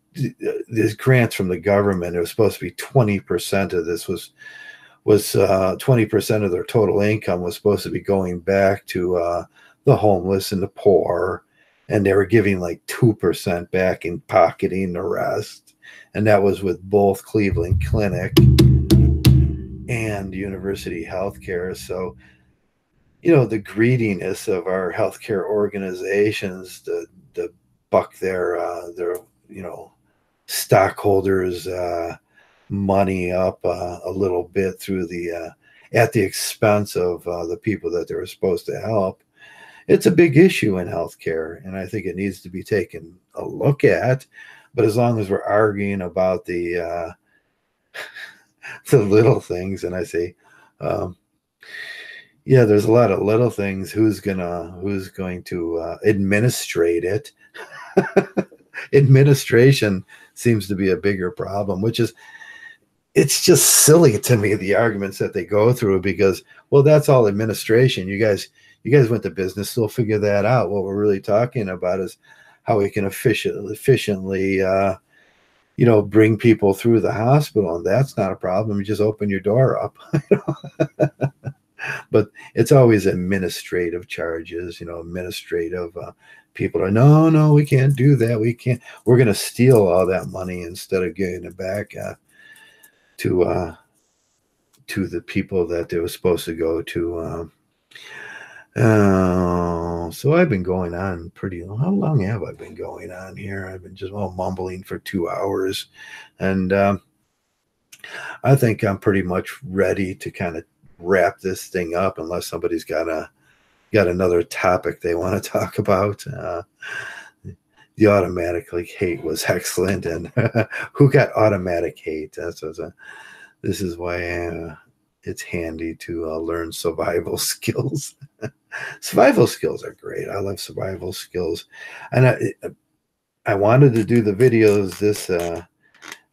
these grants from the government. It was supposed to be 20% of this was 20% of their total income was supposed to be going back to the homeless and the poor, and they were giving like 2% back and pocketing the rest. And that was with both Cleveland Clinic and University Healthcare. So, the greediness of our healthcare organizations to buck their stockholders' money up a little bit through at the expense of the people that they were supposed to help. it's a big issue in healthcare, and I think it needs to be taken a look at. But as long as we're arguing about the little things, and I say, um, yeah, there's a lot of little things. Who's going to administrate it? Administration seems to be a bigger problem, which is it's just silly to me, the arguments that they go through, because well, that's all administration. You guys went to business school, figure that out. What we're really talking about is how we can efficiently bring people through the hospital, and that's not a problem. You just open your door up. But it's always administrative charges, administrative people are, no, we can't do that. We're going to steal all that money instead of giving it back to the people that they were supposed to go to. So I've been going on pretty long. How long have I been going on here? I've been just mumbling for 2 hours, and I think I'm pretty much ready to kind of wrap this thing up, unless somebody's got another topic they want to talk about. The automatic hate was excellent, and who got automatic hate? This is why it's handy to learn survival skills. Survival skills are great. I love survival skills, and I wanted to do the videos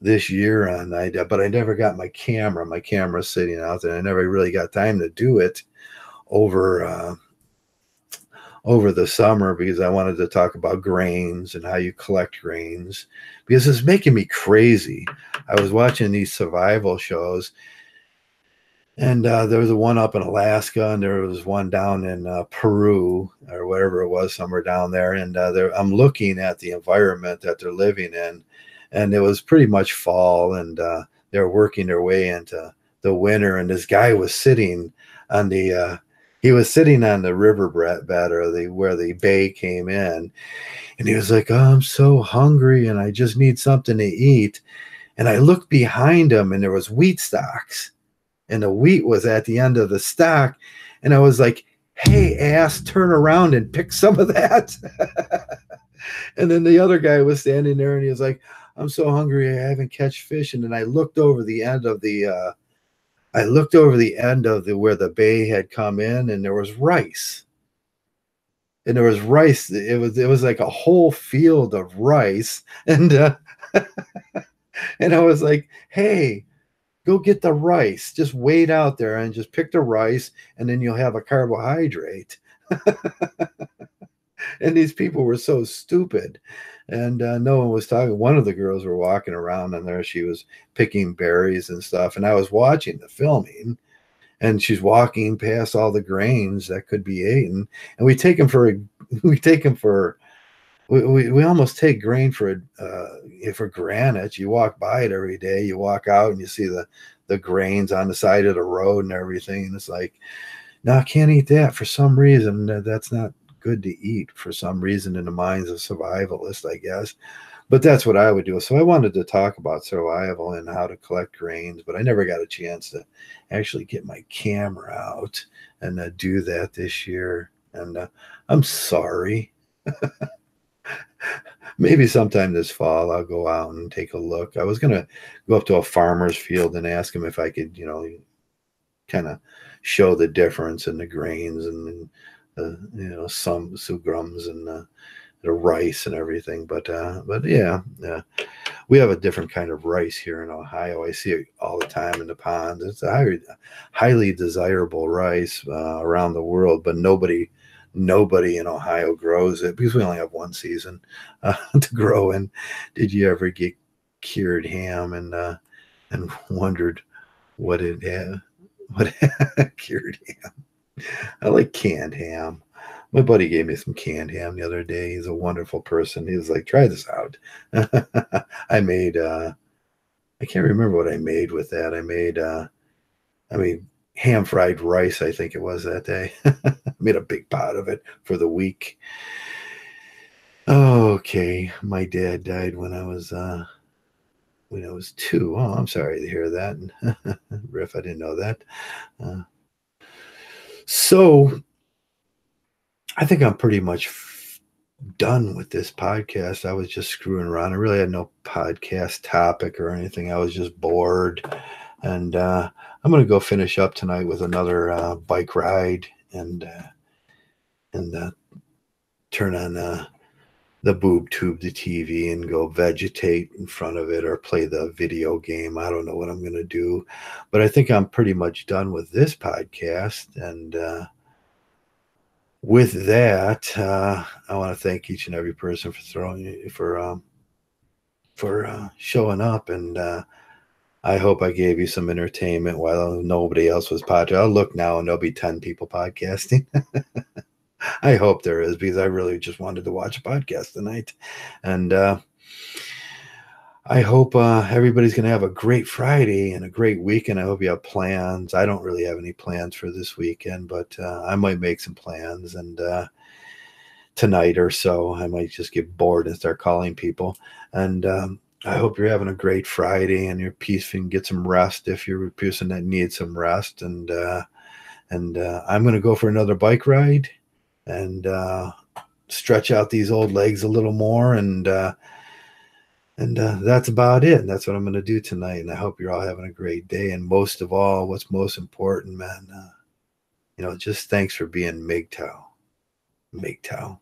this year on but I never got my camera. My camera's sitting out there. I never really got time to do it over the summer, because I wanted to talk about grains and how you collect grains, because it's making me crazy. I was watching these survival shows, and there was one up in Alaska, and there was one down in Peru or wherever it was, somewhere down there. And I'm looking at the environment that they're living in, and it was pretty much fall, and they're working their way into the winter. And this guy was sitting on the river bed, or where the bay came in, and he was like, "Oh, I'm so hungry, and I just need something to eat." And I looked behind him, and there was wheat stalks, and the wheat was at the end of the stock. And I was like, "Hey, ass, turn around and pick some of that." And then the other guy was standing there, and he was like, "I'm so hungry, I haven't catch fish." And then I looked over the end of where the bay had come in, and there was rice. And there was rice. It was like a whole field of rice. And and I was like, "Hey, go get the rice. Just wait out there and just pick the rice, and then you'll have a carbohydrate." And these people were so stupid, and no one was talking. One of the girls were walking around, and there she was picking berries and stuff, and I was watching the filming, and she's walking past all the grains that could be eaten, and we take them for we almost take grain for granted. You walk by it every day. You walk out and you see the grains on the side of the road and everything, and it's like, no, I can't eat that. For some reason, that's not good to eat, for some reason, in the minds of survivalists, I guess. But that's what I would do. So I wanted to talk about survival and how to collect grains, but I never got a chance to actually get my camera out and do that this year. And I'm sorry. Maybe sometime this fall I'll go out and take a look. I was going to go up to a farmer's field and ask him if I could, kind of show the difference in the grains and some sugrums and the rice and everything. But yeah, we have a different kind of rice here in Ohio. I see it all the time in the ponds. It's a highly desirable rice around the world, but nobody in Ohio grows it, because we only have one season to grow in. Did you ever get cured ham and wondered what it had? What cured ham? I like canned ham. My buddy gave me some canned ham the other day. He's a wonderful person. He was like, "Try this out." I made I can't remember what I made with that. I made ham fried rice, I think it was that day. I made a big pot of it for the week. Okay, my dad died when I was 2. Oh, I'm sorry to hear that. Riff, I didn't know that. So I think I'm pretty much done with this podcast. I was just screwing around. I really had no podcast topic or anything. I was just bored. And I'm going to go finish up tonight with another bike ride and turn on the boob tube, the TV, and go vegetate in front of it or play the video game. I don't know what I'm going to do. But I think I'm pretty much done with this podcast. And with that, I want to thank each and every person for showing up, and I hope I gave you some entertainment while nobody else was podcasting. I'll look now, and there'll be 10 people podcasting. I hope there is, because I really just wanted to watch a podcast tonight, and I hope everybody's going to have a great Friday and a great weekend. I hope you have plans. I don't really have any plans for this weekend, but I might make some plans, and tonight or so. I might just get bored and start calling people. And I hope you're having a great Friday and you're peaceful and get some rest if you're a person that needs some rest. And I'm going to go for another bike ride and stretch out these old legs a little more. And that's about it. And that's what I'm going to do tonight. And I hope you're all having a great day. And most of all, what's most important, man, just thanks for being Mgtow. Mgtow.